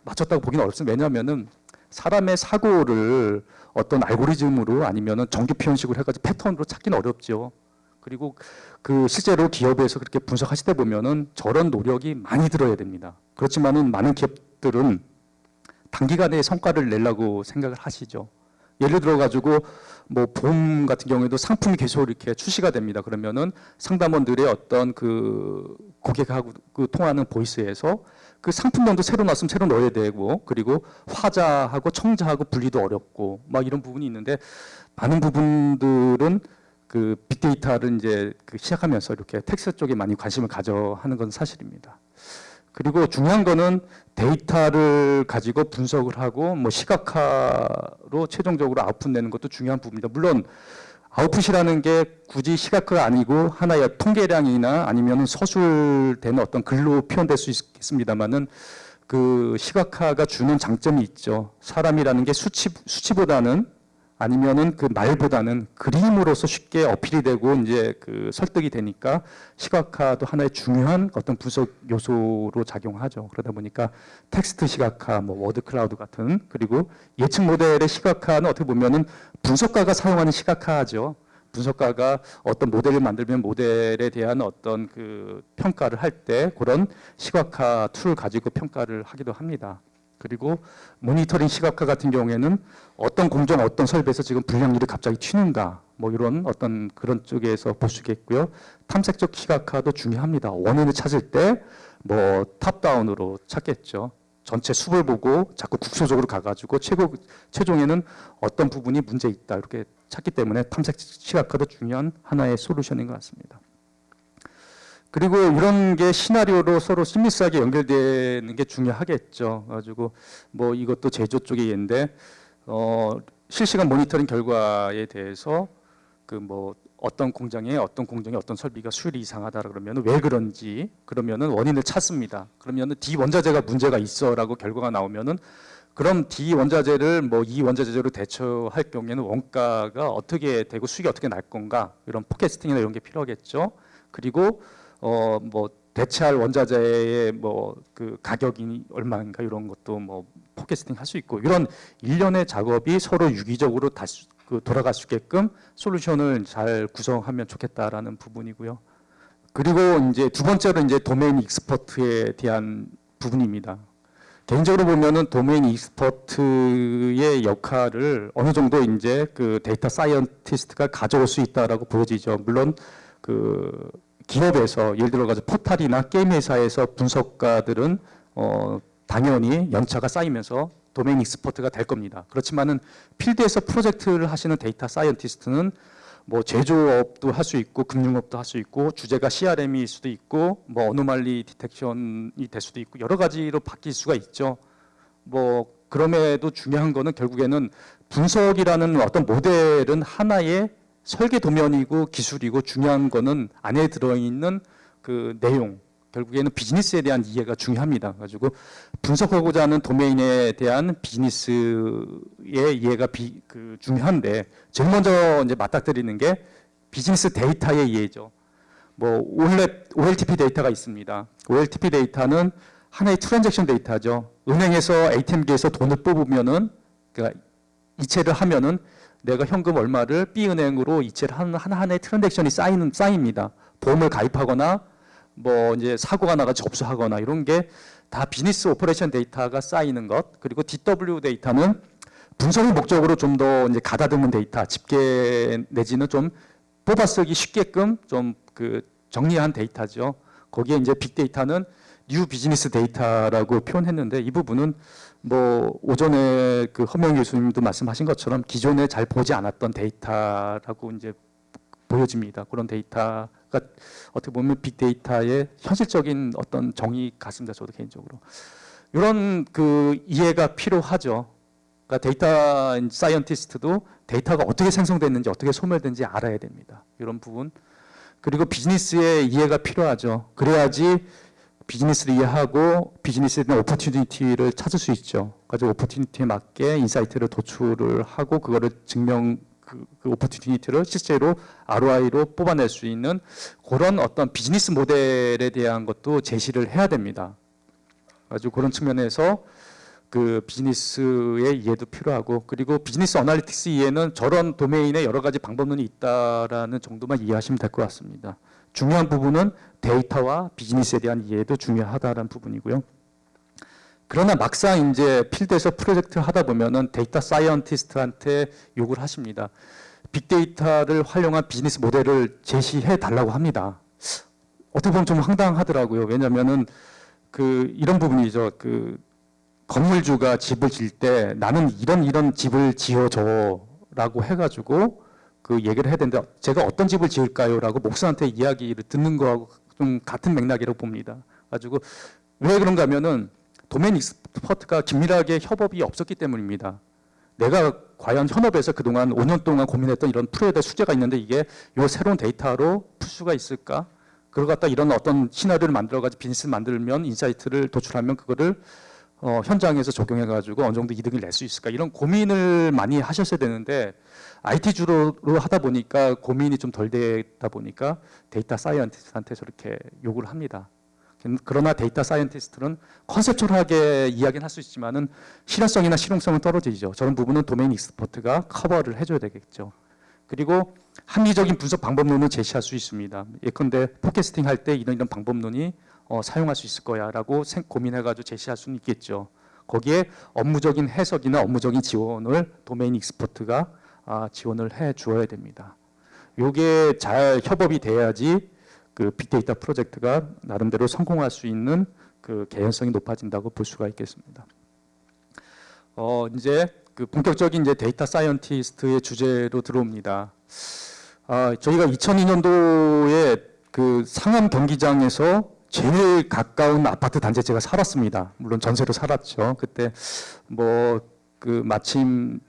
맞췄다고 보기는 어렵습니다. 왜냐하면은 사람의 사고를 어떤 알고리즘으로 아니면은 정규 표현식으로 해가지고 패턴으로 찾기는 어렵죠. 그리고 그 실제로 기업에서 그렇게 분석하실 때 보면은 저런 노력이 많이 들어야 됩니다. 그렇지만은 많은 기업들은 단기간에 성과를 내려고 생각을 하시죠. 예를 들어 가지고 뭐 보험 같은 경우에도 상품이 계속 이렇게 출시가 됩니다. 그러면은 상담원들의 어떤 그 고객하고 그 통하는 보이스에서 그 상품명도 새로 나왔으면 새로 넣어야 되고, 그리고 화자하고 청자하고 분리도 어렵고 막 이런 부분이 있는데, 많은 부분들은 그 빅데이터를 이제 시작하면서 이렇게 텍스트 쪽에 많이 관심을 가져 하는 건 사실입니다. 그리고 중요한 거는 데이터를 가지고 분석을 하고 뭐 시각화로 최종적으로 아웃풋 내는 것도 중요한 부분입니다. 물론 아웃풋이라는 게 굳이 시각화가 아니고 하나의 통계량이나 아니면 서술되는 어떤 글로 표현될 수 있겠습니다만은 그 시각화가 주는 장점이 있죠. 사람이라는 게 수치보다는 아니면은 그 말보다는 그림으로서 쉽게 어필이 되고 이제 그 설득이 되니까 시각화도 하나의 중요한 어떤 분석 요소로 작용하죠. 그러다 보니까 텍스트 시각화, 뭐 워드 클라우드 같은, 그리고 예측 모델의 시각화는 어떻게 보면은 분석가가 사용하는 시각화죠. 분석가가 어떤 모델을 만들면 모델에 대한 어떤 그 평가를 할 때 그런 시각화 툴을 가지고 평가를 하기도 합니다. 그리고 모니터링 시각화 같은 경우에는 어떤 공정, 어떤 설비에서 지금 불량률이 갑자기 튀는가, 뭐 이런 어떤 그런 쪽에서 볼 수 있겠고요. 탐색적 시각화도 중요합니다. 원인을 찾을 때 뭐 탑다운으로 찾겠죠. 전체 숲을 보고 자꾸 국소적으로 가가지고 최종에는 어떤 부분이 문제 있다 이렇게 찾기 때문에 탐색 시각화도 중요한 하나의 솔루션인 것 같습니다. 그리고 이런 게 시나리오로 서로 심리스하게 연결되는 게 중요하겠죠. 가지고 뭐 이것도 제조 쪽의 예인데 실시간 모니터링 결과에 대해서 그 뭐 어떤 공장에 어떤 설비가 수율이 이상하다 그러면 왜 그런지 그러면은 원인을 찾습니다. 그러면은 D 원자재가 문제가 있어라고 결과가 나오면은 그럼 D 원자재를 뭐 E 원자재로 대처할 경우에는 원가가 어떻게 되고 수익이 어떻게 날 건가, 이런 포캐스팅이나 이런 게 필요하겠죠. 그리고 뭐 대체할 원자재의 뭐 그 가격이 얼마인가 이런 것도 뭐 포캐스팅 할 수 있고, 이런 일련의 작업이 서로 유기적으로 돌아갈 수 있게끔 솔루션을 잘 구성하면 좋겠다라는 부분이고요. 그리고 이제 두 번째로 이제 도메인 익스퍼트에 대한 부분입니다. 개인적으로 보면은 도메인 익스퍼트의 역할을 어느 정도 이제 그 데이터 사이언티스트가 가져올 수 있다라고 보여지죠. 물론 그 기업에서 예를 들어 가지고 포탈이나 게임 회사에서 분석가들은 당연히 연차가 쌓이면서 도메인 익스퍼트가 될 겁니다. 그렇지만은 필드에서 프로젝트를 하시는 데이터 사이언티스트는 뭐 제조업도 할 수 있고 금융업도 할 수 있고 주제가 CRM일 수도 있고 뭐 어노말리 디텍션이 될 수도 있고 여러 가지로 바뀔 수가 있죠. 뭐 그럼에도 중요한 거는 결국에는 분석이라는 어떤 모델은 하나의 설계 도면이고 기술이고, 중요한 거는 안에 들어있는 그 내용, 결국에는 비즈니스에 대한 이해가 중요합니다. 가지고 분석하고자 하는 도메인에 대한 비즈니스의 이해가 중요한데, 제일 먼저 이제 맞닥뜨리는 게 비즈니스 데이터의 이해죠. 뭐 OLTP 데이터가 있습니다. OLTP 데이터는 하나의 트랜잭션 데이터죠. 은행에서 ATM기에서 돈을 뽑으면은, 그러니까 이체를 하면은 내가 현금 얼마를 B은행으로 이체를 하는 하나의 트랜잭션이 쌓입니다. 보험을 가입하거나 뭐 이제 사고가 나가 접수하거나 이런 게 다 비즈니스 오퍼레이션 데이터가 쌓이는 것. 그리고 DW 데이터는 분석의 목적으로 좀 더 이제 가다듬은 데이터, 집계 내지는 좀 뽑아쓰기 쉽게끔 좀 그 정리한 데이터죠. 거기에 이제 빅데이터는 뉴 비즈니스 데이터라고 표현했는데, 이 부분은 뭐 오전에 그 허명 교수님도 말씀하신 것처럼 기존에 잘 보지 않았던 데이터라고 이제 보여집니다. 그런 데이터가 어떻게 보면 빅데이터의 현실적인 어떤 정의 같습니다. 저도 개인적으로 이런 그 이해가 필요하죠. 그러니까 데이터 사이언티스트도 데이터가 어떻게 생성됐는지 어떻게 소멸됐는지 알아야 됩니다. 이런 부분. 그리고 비즈니스의 이해가 필요하죠. 그래야지 비즈니스를 이해하고 비즈니스에 대한 오퍼튜니티를 찾을 수 있죠. 그래서 오퍼튜니티에 맞게 인사이트를 도출을 하고 그거를 그 오퍼튜니티를 실제로 ROI로 뽑아낼 수 있는 그런 어떤 비즈니스 모델에 대한 것도 제시를 해야 됩니다. 아주 그런 측면에서 그 비즈니스의 이해도 필요하고, 그리고 비즈니스 어널리틱스 이해는 저런 도메인에 여러 가지 방법론이 있다라는 정도만 이해하시면 될 것 같습니다. 중요한 부분은 데이터와 비즈니스에 대한 이해도 중요하다라는 부분이고요. 그러나 막상 이제 필드에서 프로젝트 하다 보면은 데이터 사이언티스트한테 요구를 하십니다. 빅데이터를 활용한 비즈니스 모델을 제시해 달라고 합니다. 어떻게 보면 좀 황당하더라고요. 왜냐면은 이런 부분이죠. 건물주가 집을 지을 때 나는 이런 집을 지어줘라고 해가지고 얘기를 해야 되는데 제가 어떤 집을 지을까요? 라고 목사한테 이야기를 듣는 거하고 좀 같은 맥락이라고 봅니다. 가지고 왜 그런가 하면은 도메인 익스퍼트가 긴밀하게 협업이 없었기 때문입니다. 내가 과연 현업에서 그동안 5년 동안 고민했던 이런 풀어야 될 숙제가 있는데 이게 요 새로운 데이터로 풀 수가 있을까? 그걸 갖다 이런 어떤 시나리오를 만들어가지고 비즈니스를 만들면 인사이트를 도출하면 그거를 현장에서 적용해가지고 어느 정도 이득을 낼 수 있을까? 이런 고민을 많이 하셨어야 되는데 IT 주로 하다 보니까 고민이 좀 덜 되다 보니까 데이터 사이언티스트한테 저렇게 요구를 합니다. 그러나 데이터 사이언티스트는 컨셉츄얼하게 이야기는 할 수 있지만은 실현성이나 실용성은 떨어지죠. 저런 부분은 도메인 익스퍼트가 커버를 해줘야 되겠죠. 그리고 합리적인 분석 방법론을 제시할 수 있습니다. 예컨대 포캐스팅 할 때 이런 방법론이 사용할 수 있을 거야라고 고민해가지고 제시할 수는 있겠죠. 거기에 업무적인 해석이나 업무적인 지원을 도메인 익스퍼트가 지원을 해 주어야 됩니다. 이게 잘 협업이 돼야지 빅데이터 프로젝트가 나름대로 성공할 수 있는 개연성이 높아진다고 볼 수가 있겠습니다. 이제 본격적인 이제 데이터 사이언티스트의 주제로 들어옵니다. 저희가 2002년도에 상암 경기장에서 제일 가까운 아파트 단지에 제가 살았습니다. 물론 전세로 살았죠. 그때 마침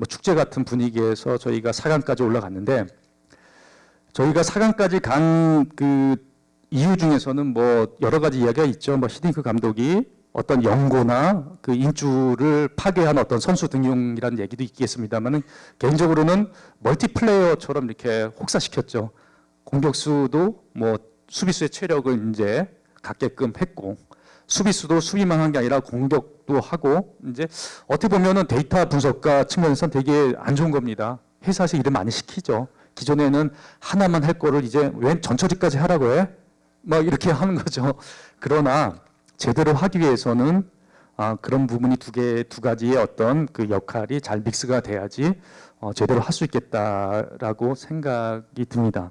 축제 같은 분위기에서 저희가 사강까지 올라갔는데 저희가 사강까지 간 이유 중에서는 여러 가지 이야기가 있죠. 히딩크 감독이 어떤 연고나 인주를 파괴한 어떤 선수 등용이라는 얘기도 있겠습니다만은 개인적으로는 멀티플레이어처럼 이렇게 혹사시켰죠. 공격수도 수비수의 체력을 이제 갖게끔 했고 수비수도 수비만 한 게 아니라 공격도 하고 이제 어떻게 보면은 데이터 분석가 측면에서는 되게 안 좋은 겁니다. 회사에서 일을 많이 시키죠. 기존에는 하나만 할 거를 이제 웬 전처리까지 하라고 해? 이렇게 하는 거죠. 그러나 제대로 하기 위해서는 그런 부분이 두 가지의 어떤 역할이 잘 믹스가 돼야지 제대로 할 수 있겠다라고 생각이 듭니다.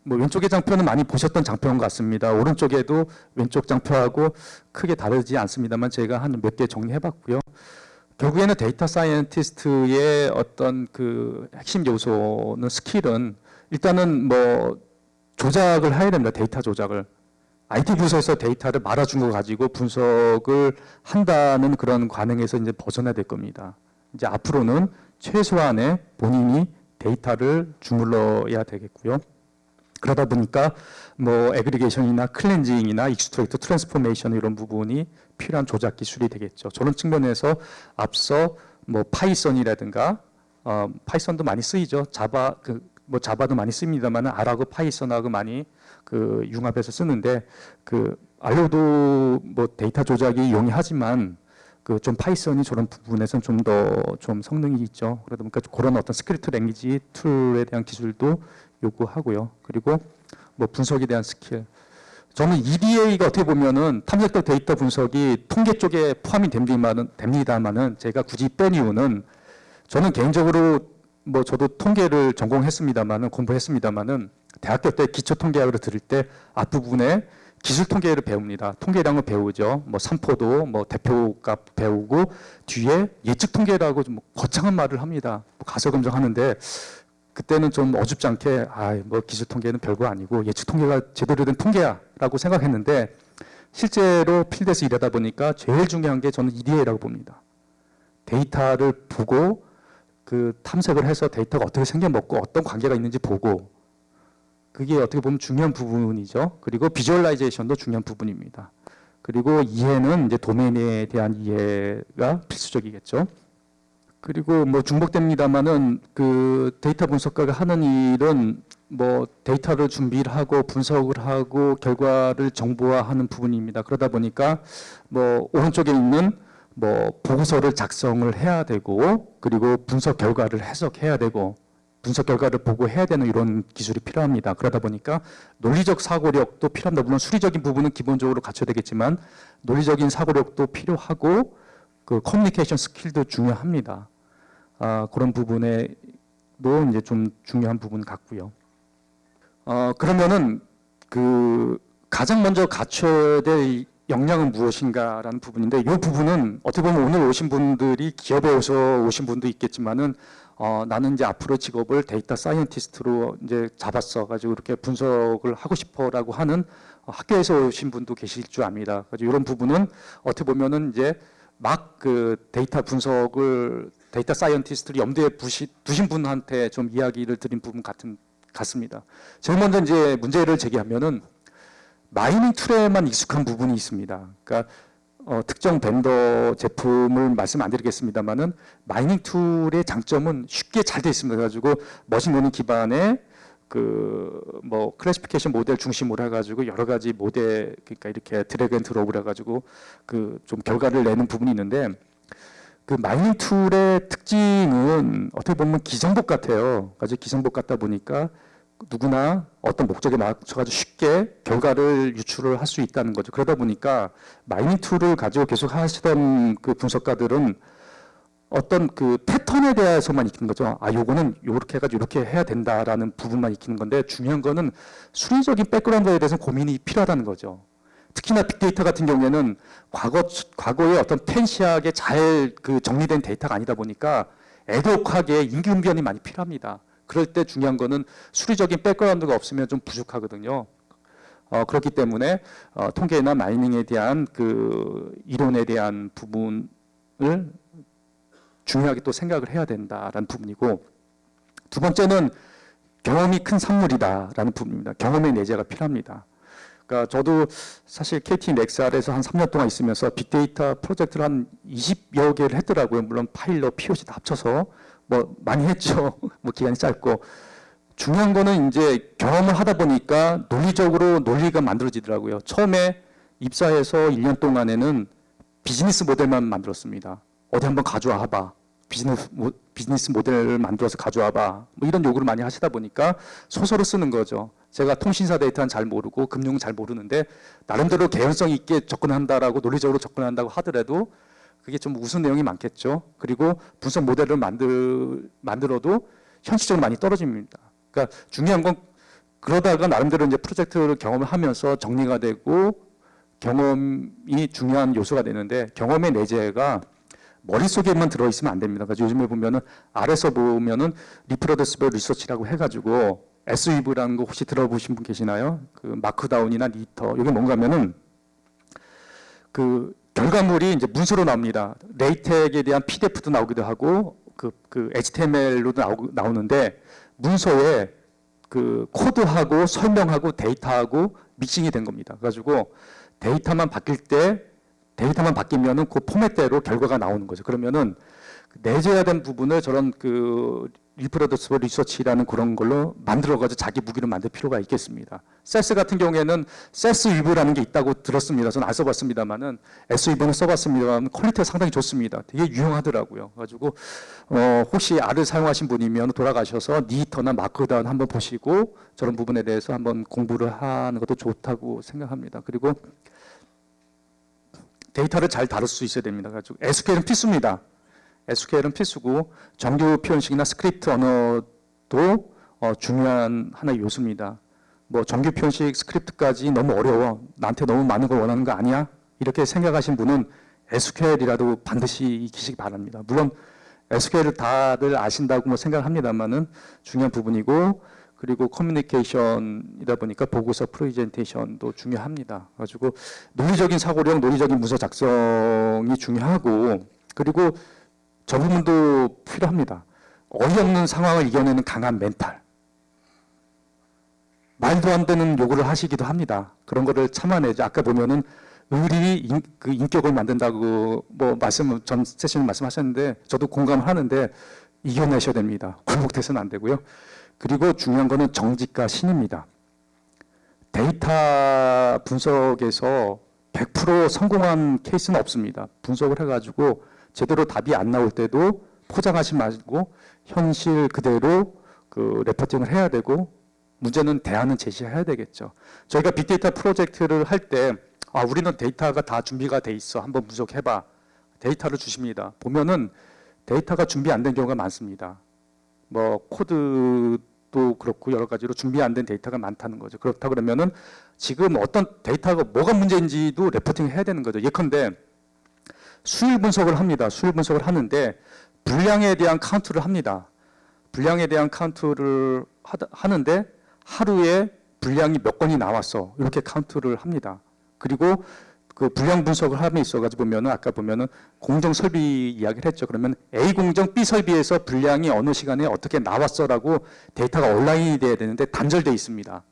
왼쪽의 장표는 많이 보셨던 장표인 것 같습니다. 오른쪽에도 왼쪽 장표하고 크게 다르지 않습니다만 제가 한 몇 개 정리해봤고요. 결국에는 데이터 사이언티스트의 어떤 핵심 요소는 스킬은 일단은 조작을 해야 됩니다. 데이터 조작을. IT 부서에서 데이터를 말아준 거 가지고 분석을 한다는 그런 관행에서 이제 벗어나야 될 겁니다. 이제 앞으로는 최소한의 본인이 데이터를 주물러야 되겠고요. 그러다 보니까 애그리게이션이나 클렌징이나 익스트랙트 트랜스포메이션 이런 부분이 필요한 조작 기술이 되겠죠. 저런 측면에서 앞서 파이썬이라든가 파이썬도 많이 쓰이죠. 자바도 많이 씁니다만 R하고 파이썬하고 많이 융합해서 쓰는데 알로도 데이터 조작이 용이하지만 좀 파이썬이 저런 부분에서는 좀 더 성능이 있죠. 그러다 보니까 그런 어떤 스크립트 랭귀지 툴에 대한 기술도 요구하고요. 그리고 분석에 대한 스킬. 저는 EDA가 어떻게 보면은 탐색적 데이터 분석이 통계 쪽에 포함이 됩니다만은 제가 굳이 뺀 이유는 저는 개인적으로 저도 통계를 전공했습니다만은 공부했습니다만은 대학교 때 기초 통계학을 들을 때 앞부분에 기술 통계를 배웁니다. 통계량을 배우죠. 산포도 대표값 배우고 뒤에 예측 통계라고 좀 거창한 말을 합니다. 가설 검증하는데 그때는 좀 어줍지 않게 기술 통계는 별거 아니고 예측 통계가 제대로 된 통계야라고 생각했는데 실제로 필드에서 일하다 보니까 제일 중요한 게 저는 EDA라고 봅니다. 데이터를 보고 그 탐색을 해서 데이터가 어떻게 생겨먹고 어떤 관계가 있는지 보고 그게 어떻게 보면 중요한 부분이죠. 그리고 비주얼라이제이션도 중요한 부분입니다. 그리고 이해는 이제 도메인에 대한 이해가 필수적이겠죠. 그리고 뭐 중복됩니다만은 그 데이터 분석가가 하는 일은 뭐 데이터를 준비를 하고 분석을 하고 결과를 정보화하는 부분입니다. 그러다 보니까 뭐 오른쪽에 있는 뭐 보고서를 작성을 해야 되고 그리고 분석 결과를 해석해야 되고 분석 결과를 보고 해야 되는 이런 기술이 필요합니다. 그러다 보니까 논리적 사고력도 필요합니다. 물론 수리적인 부분은 기본적으로 갖춰야 되겠지만 논리적인 사고력도 필요하고 그 커뮤니케이션 스킬도 중요합니다. 그런 부분에도 이제 좀 중요한 부분 같고요. 그러면은 그 가장 먼저 갖춰야 될 역량은 무엇인가라는 부분인데 이 부분은 어떻게 보면 오늘 오신 분들이 기업에서 오신 분도 있겠지만은 나는 이제 앞으로 직업을 데이터 사이언티스트로 이제 잡았어 가지고 이렇게 분석을 하고 싶어라고 하는 학교에서 오신 분도 계실 줄 압니다. 그래서 이런 부분은 어떻게 보면은 이제 막 그 데이터 분석을 데이터 사이언티스트를 염두에 두신 분한테 좀 이야기를 드린 부분 같습니다. 제일 먼저 이제 문제를 제기하면은 마이닝 툴에만 익숙한 부분이 있습니다. 그러니까 특정 벤더 제품을 말씀 안 드리겠습니다만은 마이닝 툴의 장점은 쉽게 잘 돼 있습니다. 그래가지고 머신러닝 기반의 그 뭐 클래시피케이션 모델 중심으로 해가지고 여러 가지 모델 그러니까 이렇게 드래그 앤 드롭을 해가지고 그 좀 결과를 내는 부분이 있는데 그 마이닝 툴의 특징은 어떻게 보면 기성복 같아요. 그래서 기성복 같다 보니까 누구나 어떤 목적에 맞춰가지고 쉽게 결과를 유출을 할 수 있다는 거죠. 그러다 보니까 마이닝 툴을 가지고 계속 하시던 그 분석가들은 어떤 그 패턴에 대해서만 익히는 거죠. 요거는 요렇게 해가지고 이렇게 해야 된다라는 부분만 익히는 건데 중요한 거는 수리적인 백그라운드에 대해서 고민이 필요하다는 거죠. 특히나 빅데이터 같은 경우에는 과거에 어떤 팬시하게 잘 그 정리된 데이터가 아니다 보니까 애독하게 임기응변이 많이 필요합니다. 그럴 때 중요한 거는 수리적인 백그라운드가 없으면 좀 부족하거든요. 그렇기 때문에 통계나 마이닝에 대한 그 이론에 대한 부분을 중요하게 또 생각을 해야 된다라는 부분이고 두 번째는 경험이 큰 산물이다라는 부분입니다. 경험의 내재가 필요합니다. 그러니까 저도 사실 KT 넥살에서 한 3년 동안 있으면서 빅데이터 프로젝트를 한 20여 개를 했더라고요. 물론 파일럿, POC 다 합쳐서 뭐 많이 했죠. 뭐 기간이 짧고 중요한 거는 이제 경험을 하다 보니까 논리적으로 논리가 만들어지더라고요. 처음에 입사해서 1년 동안에는 비즈니스 모델만 만들었습니다. 어디 한번 가져와 봐. 비즈니스 모델을 만들어서 가져와 봐. 뭐 이런 요구를 많이 하시다 보니까 소설을 쓰는 거죠. 제가 통신사 데이터는 잘 모르고 금융은 잘 모르는데 나름대로 개연성 있게 접근한다라고 논리적으로 접근한다고 하더라도 그게 좀 우스운 내용이 많겠죠. 그리고 분석 모델을 만들어도 현실적으로 많이 떨어집니다. 그러니까 중요한 건 그러다가 나름대로 이제 프로젝트를 경험을 하면서 정리가 되고 경험이 중요한 요소가 되는데 경험의 내재가 머릿속에만 들어있으면 안 됩니다. 그래서 요즘에 보면은 아래서 보면은 리프로듀시블 리서치라고 해가지고 SWIV라는 거 혹시 들어보신 분 계시나요? 그 마크다운이나 리터 이게 뭔가 하면은 그 결과물이 이제 문서로 나옵니다. 레이텍에 대한 PDF도 나오기도 하고 그 HTML로도 나오는데 문서에 그 코드하고 설명하고 데이터하고 믹싱이 된 겁니다. 그래가지고 데이터만 바뀌면은 그 포맷대로 결과가 나오는 거죠. 그러면은 내재해야 된 부분을 저런 그 리프로듀시블 리서치라는 그런 걸로 만들어가지고 자기 무기를 만들 필요가 있겠습니다. 세스 같은 경우에는 세스 위브라는 게 있다고 들었습니다. 저는 안 써봤습니다만은 S 위브는 써봤습니다만 퀄리티가 상당히 좋습니다. 되게 유용하더라고요. 가지고 혹시 R을 사용하신 분이면 돌아가셔서 니터나 마크다운 한번 보시고 저런 부분에 대해서 한번 공부를 하는 것도 좋다고 생각합니다. 그리고 데이터를 잘 다룰 수 있어야 됩니다. 가지고 SQL은 필수입니다. SQL은 필수고 정규 표현식이나 스크립트 언어도 중요한 하나의 요소입니다. 뭐 정규 표현식 스크립트까지 너무 어려워. 나한테 너무 많은 걸 원하는 거 아니야? 이렇게 생각하신 분은 SQL이라도 반드시 익히시기 바랍니다. 물론 SQL을 다들 아신다고 뭐 생각합니다만은 중요한 부분이고 그리고 커뮤니케이션이다 보니까 보고서 프레젠테이션도 중요합니다. 가지고 논리적인 사고력, 논리적인 문서 작성이 중요하고 그리고 저 부분도 필요합니다. 어이없는 상황을 이겨내는 강한 멘탈. 말도 안 되는 요구를 하시기도 합니다. 그런 거를 참아내죠. 아까 보면은 의리 그 인격을 만든다고 뭐 전 세션에 말씀하셨는데 저도 공감을 하는데 이겨내셔야 됩니다. 굴복돼서는 안 되고요. 그리고 중요한 거는 정직과 신입니다. 데이터 분석에서 100% 성공한 케이스는 없습니다. 분석을 해가지고 제대로 답이 안 나올 때도 포장하지 말고 현실 그대로 그 레포팅을 해야 되고 문제는 대안은 제시해야 되겠죠. 저희가 빅데이터 프로젝트를 할 때 우리는 데이터가 다 준비가 돼 있어. 한번 분석해봐. 데이터를 주십니다. 보면은 데이터가 준비 안 된 경우가 많습니다. 뭐 코드도 그렇고 여러 가지로 준비 안 된 데이터가 많다는 거죠. 그렇다 그러면은 지금 어떤 데이터가 뭐가 문제인지도 레포팅을 해야 되는 거죠. 예컨대 수율 분석을 합니다. 수율 분석을 하는데 분량에 대한 카운트를 합니다. 분량에 대한 카운트를 하는데 하루에 분량이 몇 건이 나왔어. 이렇게 카운트를 합니다. 그리고 그 분량 분석을 함에 있어가지고 보면은 아까 보면은 공정 설비 이야기를 했죠. 그러면 A 공정 B 설비에서 분량이 어느 시간에 어떻게 나왔어라고 데이터가 온라인이 돼야 되는데 단절돼 있습니다.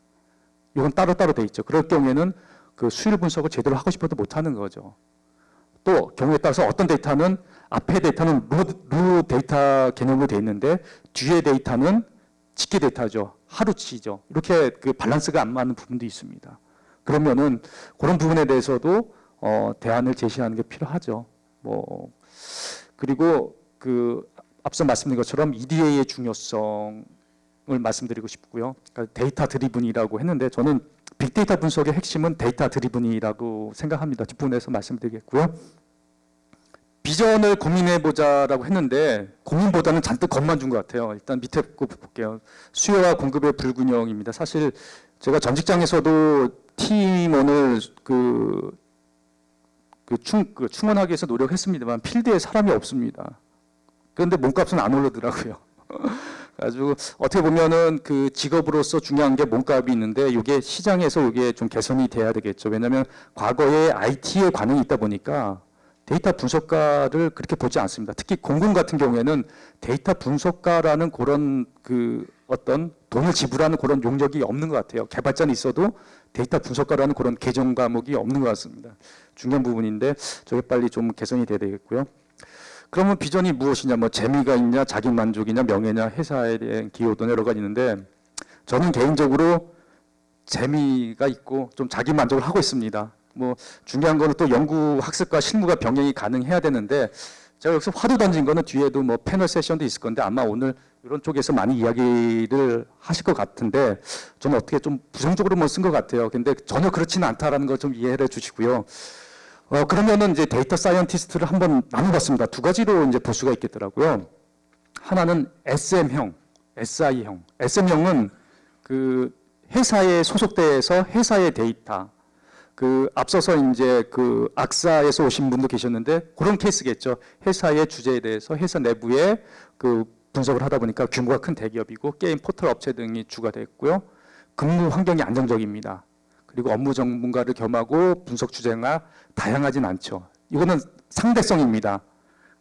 이건 따로따로 돼 있죠. 그럴 경우에는 그 수율 분석을 제대로 하고 싶어도 못 하는 거죠. 또 경우에 따라서 어떤 데이터는 앞에 데이터는 루 데이터 개념으로 돼 있는데 뒤에 데이터는 집계 데이터죠. 하루치죠. 이렇게 그 밸런스가 안 맞는 부분도 있습니다. 그러면은 그런 부분에 대해서도 대안을 제시하는 게 필요하죠. 뭐 그리고 그 앞서 말씀드린 것처럼 EDA의 중요성을 말씀드리고 싶고요. 그러니까 데이터 드리븐이라고 했는데 저는 빅데이터 분석의 핵심은 데이터 드리븐이라고 생각합니다. 뒷부분에서 말씀드리겠고요. 비전을 고민해보자라고 했는데 고민보다는 잔뜩 겁만 준 것 같아요. 일단 밑에 거 볼게요. 수요와 공급의 불균형입니다. 사실 제가 전 직장에서도 팀원을 충원하기 위해서 노력했습니다만 필드에 사람이 없습니다. 그런데 몸값은 안 오르더라고요. 가지고 어떻게 보면은 그 직업으로서 중요한 게 몸값이 있는데 이게 시장에서 이게 좀 개선이 돼야 되겠죠. 왜냐하면 과거에 IT에 관행이 있다 보니까 데이터 분석가를 그렇게 보지 않습니다. 특히 공군 같은 경우에는 데이터 분석가라는 그런 그 어떤 돈을 지불하는 그런 용역이 없는 것 같아요. 개발자는 있어도 데이터 분석가라는 그런 계정 과목이 없는 것 같습니다. 중요한 부분인데 저게 빨리 좀 개선이 돼야 되겠고요. 그러면 비전이 무엇이냐, 뭐 재미가 있냐, 자기 만족이냐, 명예냐, 회사에 대한 기여도 여러 가지 있는데 저는 개인적으로 재미가 있고 좀 자기 만족을 하고 있습니다. 뭐 중요한 거는 또 연구 학습과 실무가 병행이 가능해야 되는데 제가 여기서 화두 던진 거는 뒤에도 뭐 패널 세션도 있을 건데 아마 오늘 이런 쪽에서 많이 이야기를 하실 것 같은데 저는 어떻게 좀 부정적으로만 쓴 것 같아요. 근데 전혀 그렇지는 않다라는 걸 좀 이해를 해주시고요. 그러면은 이제 데이터 사이언티스트를 한번 나눠봤습니다. 두 가지로 이제 볼 수가 있겠더라고요. 하나는 SM형, SI형. SM형은 그 회사에 소속돼서 회사의 데이터. 그 앞서서 이제 그 악사에서 오신 분도 계셨는데 그런 케이스겠죠. 회사의 주제에 대해서 회사 내부에 그 분석을 하다 보니까 규모가 큰 대기업이고 게임 포털 업체 등이 주가 됐고요. 근무 환경이 안정적입니다. 그리고 업무 전문가를 겸하고 분석 주제가 다양하진 않죠. 이거는 상대성입니다.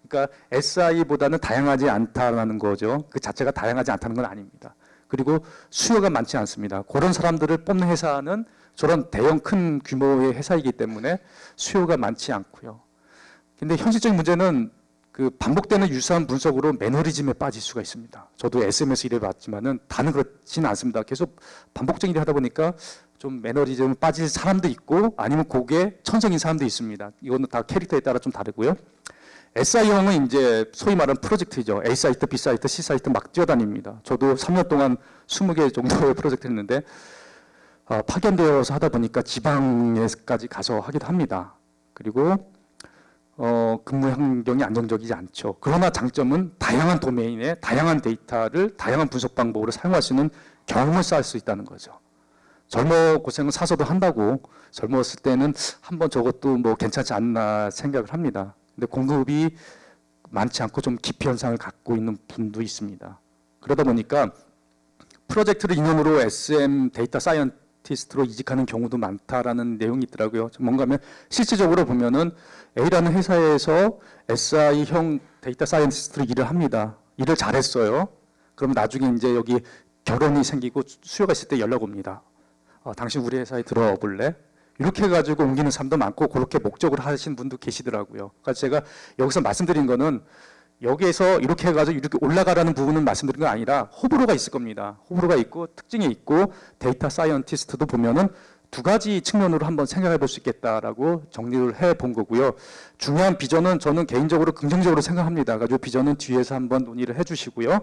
그러니까 SI보다는 다양하지 않다라는 거죠. 그 자체가 다양하지 않다는 건 아닙니다. 그리고 수요가 많지 않습니다. 그런 사람들을 뽑는 회사는 저런 대형 큰 규모의 회사이기 때문에 수요가 많지 않고요. 근데 현실적인 문제는 그 반복되는 유사한 분석으로 매너리즘에 빠질 수가 있습니다. 저도 SM에서 일해봤지만은 다는 그렇지는 않습니다. 계속 반복적인 일을 하다 보니까 좀 매너리즘에 빠질 사람도 있고 아니면 그게 천성인 사람도 있습니다. 이거는 다 캐릭터에 따라 좀 다르고요. SI형은 이제 소위 말하는 프로젝트죠. A 사이트, B 사이트, C 사이트 막 뛰어다닙니다. 저도 3년 동안 20개 정도의 프로젝트를 했는데 파견되어서 하다 보니까 지방에까지 가서 하기도 합니다. 그리고 근무 환경이 안정적이지 않죠. 그러나 장점은 다양한 도메인에 다양한 데이터를 다양한 분석 방법으로 사용할 수 있는 경험을 쌓을 수 있다는 거죠. 젊어 고생은 사서도 한다고 젊었을 때는 한번 저것도 뭐 괜찮지 않나 생각을 합니다. 근데 공급이 많지 않고 좀 기피 현상을 갖고 있는 분도 있습니다. 그러다 보니까 프로젝트를 이념으로 SM 데이터 사이언티스트 사이언티스트로 이직하는 경우도 많다라는 내용이 있더라고요. 뭔가 하면 실질적으로 보면은 A라는 회사에서 SI형 데이터 사이언티스트로 일을 합니다. 일을 잘했어요. 그럼 나중에 이제 여기 결혼이 생기고 수요가 있을 때 연락 옵니다. 당신 우리 회사에 들어와 볼래? 이렇게 해가지고 옮기는 사람도 많고 그렇게 목적으로 하시는 분도 계시더라고요. 그러니까 제가 여기서 말씀드린 거는 여기에서 이렇게 해가지고 이렇게 올라가라는 부분은 말씀드린 거 아니라 호불호가 있을 겁니다. 호불호가 있고 특징이 있고 데이터 사이언티스트도 보면은 두 가지 측면으로 한번 생각해 볼 수 있겠다라고 정리를 해 본 거고요. 중요한 비전은 저는 개인적으로 긍정적으로 생각합니다. 가지고 비전은 뒤에서 한번 논의를 해 주시고요.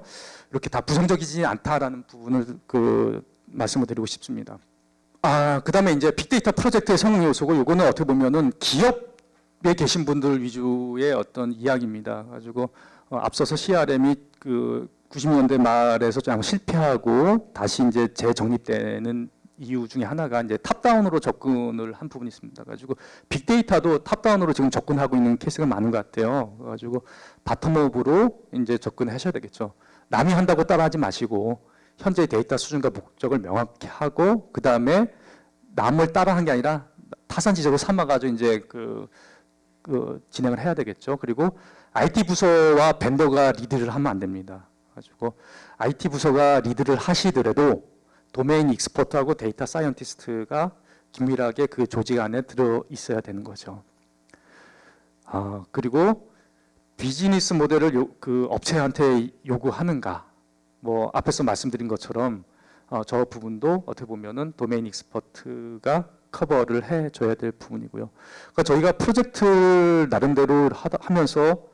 이렇게 다 부정적이지 않다라는 부분을 말씀을 드리고 싶습니다. 그다음에 이제 빅데이터 프로젝트의 성공 요소고 이거는 어떻게 보면은 기업에 계신 분들 위주의 어떤 이야기입니다. 가지고 앞서서 CRM이 90년대 말에서 좀 실패하고 다시 이제 재정립되는 이유 중에 하나가 이제 탑다운으로 접근을 한 부분이 있습니다. 가지고 빅데이터도 탑다운으로 지금 접근하고 있는 케이스가 많은 것 같아요. 가지고 바텀업으로 이제 접근하셔야 되겠죠. 남이 한다고 따라하지 마시고 현재 데이터 수준과 목적을 명확히 하고 그 다음에 남을 따라한 게 아니라 타산지적으로 삼아가지고 이제 진행을 해야 되겠죠. 그리고 IT 부서와 벤더가 리드를 하면 안 됩니다. 가지고 IT 부서가 리드를 하시더라도 도메인 익스퍼트하고 데이터 사이언티스트가 긴밀하게 그 조직 안에 들어 있어야 되는 거죠. 그리고 비즈니스 모델을 그 업체한테 요구하는가? 뭐 앞에서 말씀드린 것처럼 저 부분도 어떻게 보면은 도메인 익스퍼트가 커버를 해줘야 될 부분이고요. 그러니까 저희가 프로젝트를 나름대로 하면서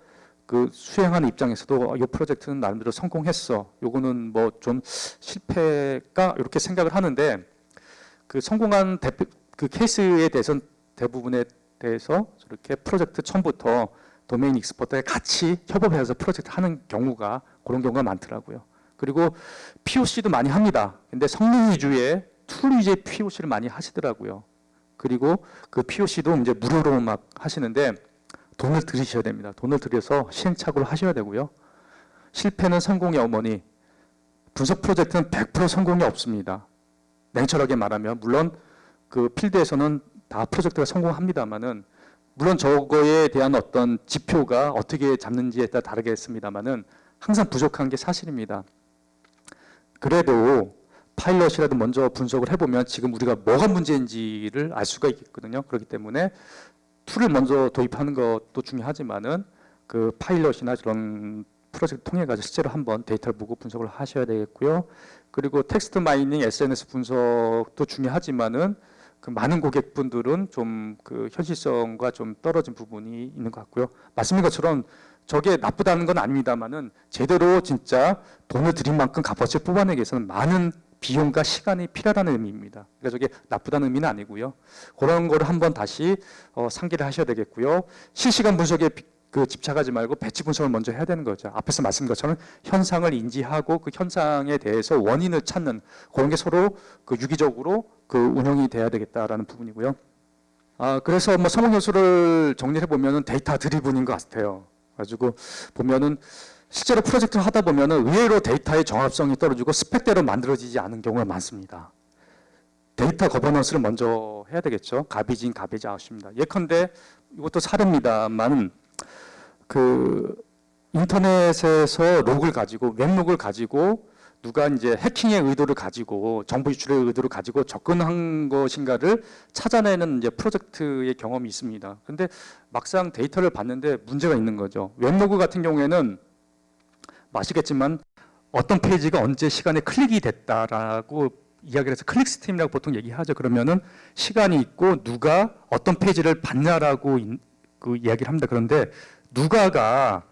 수행하는 입장에서도 이 프로젝트는 나름대로 성공했어. 요거는 뭐 좀 실패가 이렇게 생각을 하는데 성공한 케이스에 대해서는 대부분에 대해서 저렇게 프로젝트 처음부터 도메인 익스퍼트에 같이 협업해서 프로젝트 하는 경우가 그런 경우가 많더라고요. 그리고 POC도 많이 합니다. 근데 성능 위주의 툴 위주의 POC를 많이 하시더라고요. 그리고 그 POC도 이제 무료로 막 하시는데 돈을 들이셔야 됩니다. 돈을 들여서 시행착오를 하셔야 되고요. 실패는 성공의 어머니. 분석 프로젝트는 100% 성공이 없습니다. 냉철하게 말하면 물론 그 필드에서는 다 프로젝트가 성공합니다만은 물론 저거에 대한 어떤 지표가 어떻게 잡는지에 따라 다르겠습니다만은 항상 부족한 게 사실입니다. 그래도 파일럿이라도 먼저 분석을 해보면 지금 우리가 뭐가 문제인지를 알 수가 있거든요. 그렇기 때문에 툴을 먼저 도입하는 것도 중요하지만은 그 파일럿이나 그런 프로젝트 통해 가지고 실제로 한번 데이터를 보고 분석을 하셔야 되겠고요. 그리고 텍스트 마이닝, SNS 분석도 중요하지만은 그 많은 고객분들은 좀 그 현실성과 좀 떨어진 부분이 있는 것 같고요. 말씀인 것처럼 저게 나쁘다는 건 아닙니다만은 제대로 진짜 돈을 들인 만큼 값어치를 뽑아내기 위해서는 많은 비용과 시간이 필요하다는 의미입니다. 그러니까 저게 나쁘다는 의미는 아니고요. 그런 거를 한번 다시 상기를 하셔야 되겠고요. 실시간 분석에 집착하지 말고 배치 분석을 먼저 해야 되는 거죠. 앞에서 말씀드린 것처럼 현상을 인지하고 그 현상에 대해서 원인을 찾는 그런 게 서로 유기적으로 운영이 돼야 되겠다라는 부분이고요. 그래서 뭐 성공 요소를 정리해 보면은 데이터 드리븐인 것 같아요. 가지고 보면은 실제로 프로젝트를 하다 보면은 의외로 데이터의 정합성이 떨어지고 스펙대로 만들어지지 않은 경우가 많습니다. 데이터 거버넌스를 먼저 해야 되겠죠. 가비지 인 가비지 아웃입니다. 예컨대 이것도 사례입니다만 인터넷에서 록을 가지고 웹록을 가지고 누가 이제 해킹의 의도를 가지고 정보 유출의 의도를 가지고 접근한 것인가를 찾아내는 이제 프로젝트의 경험이 있습니다. 근데 막상 데이터를 봤는데 문제가 있는 거죠. 웹로그 같은 경우에는 아시겠지만 어떤 페이지가 언제 시간에 클릭이 됐다라고 이야기를 해서 클릭 스트림이라고 보통 얘기하죠. 그러면은 시간이 있고 누가 어떤 페이지를 봤냐라고 이야기를 합니다. 그런데 누가가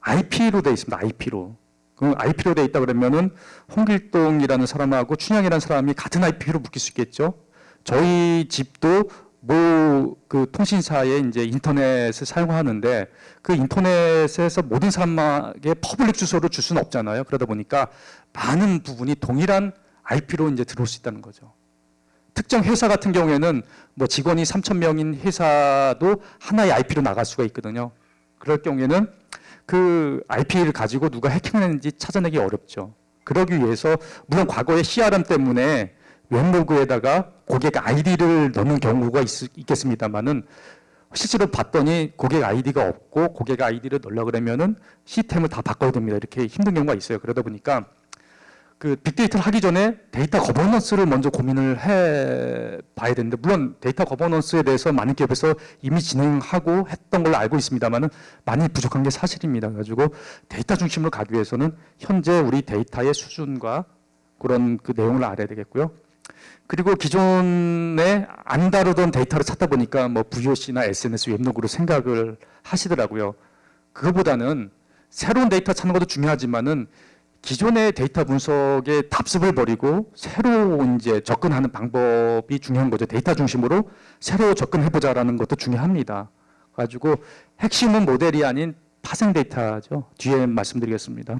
IP로 되어 있습니다. IP로. 그럼 IP로 되어 있다 그러면은 홍길동이라는 사람하고 춘향이라는 사람이 같은 IP로 묶일 수 있겠죠. 저희 집도 통신사에 이제 인터넷을 사용하는데 그 인터넷에서 모든 사람에게 퍼블릭 주소를 줄 수는 없잖아요. 그러다 보니까 많은 부분이 동일한 IP로 이제 들어올 수 있다는 거죠. 특정 회사 같은 경우에는 뭐 직원이 3,000명인 회사도 하나의 IP로 나갈 수가 있거든요. 그럴 경우에는 그 IP를 가지고 누가 해킹했는지 찾아내기 어렵죠. 그러기 위해서 물론 과거에 CRM 때문에 웹로그에다가 고객 아이디를 넣는 경우가 있겠습니다만은 실제로 봤더니 고객 아이디가 없고 고객 아이디를 넣으려고 그러면은 시스템을 다 바꿔야 됩니다. 이렇게 힘든 경우가 있어요. 그러다 보니까 그 빅데이터를 하기 전에 데이터 거버넌스를 먼저 고민을 해 봐야 되는데, 물론 데이터 거버넌스에 대해서 많은 기업에서 이미 진행하고 했던 걸로 알고 있습니다만은 많이 부족한 게 사실입니다. 그래가지고 데이터 중심으로 가기 위해서는 현재 우리 데이터의 수준과 그런 그 내용을 알아야 되겠고요. 그리고 기존에 안 다루던 데이터를 찾다 보니까 뭐 VOC나 SNS, 웹로그로 생각을 하시더라고요. 그거보다는 새로운 데이터 찾는 것도 중요하지만은 기존의 데이터 분석에 답습을 버리고 새로 이제 접근하는 방법이 중요한 거죠. 데이터 중심으로 새로 접근해보자라는 것도 중요합니다. 가지고 핵심은 모델이 아닌 파생 데이터죠. 뒤에 말씀드리겠습니다.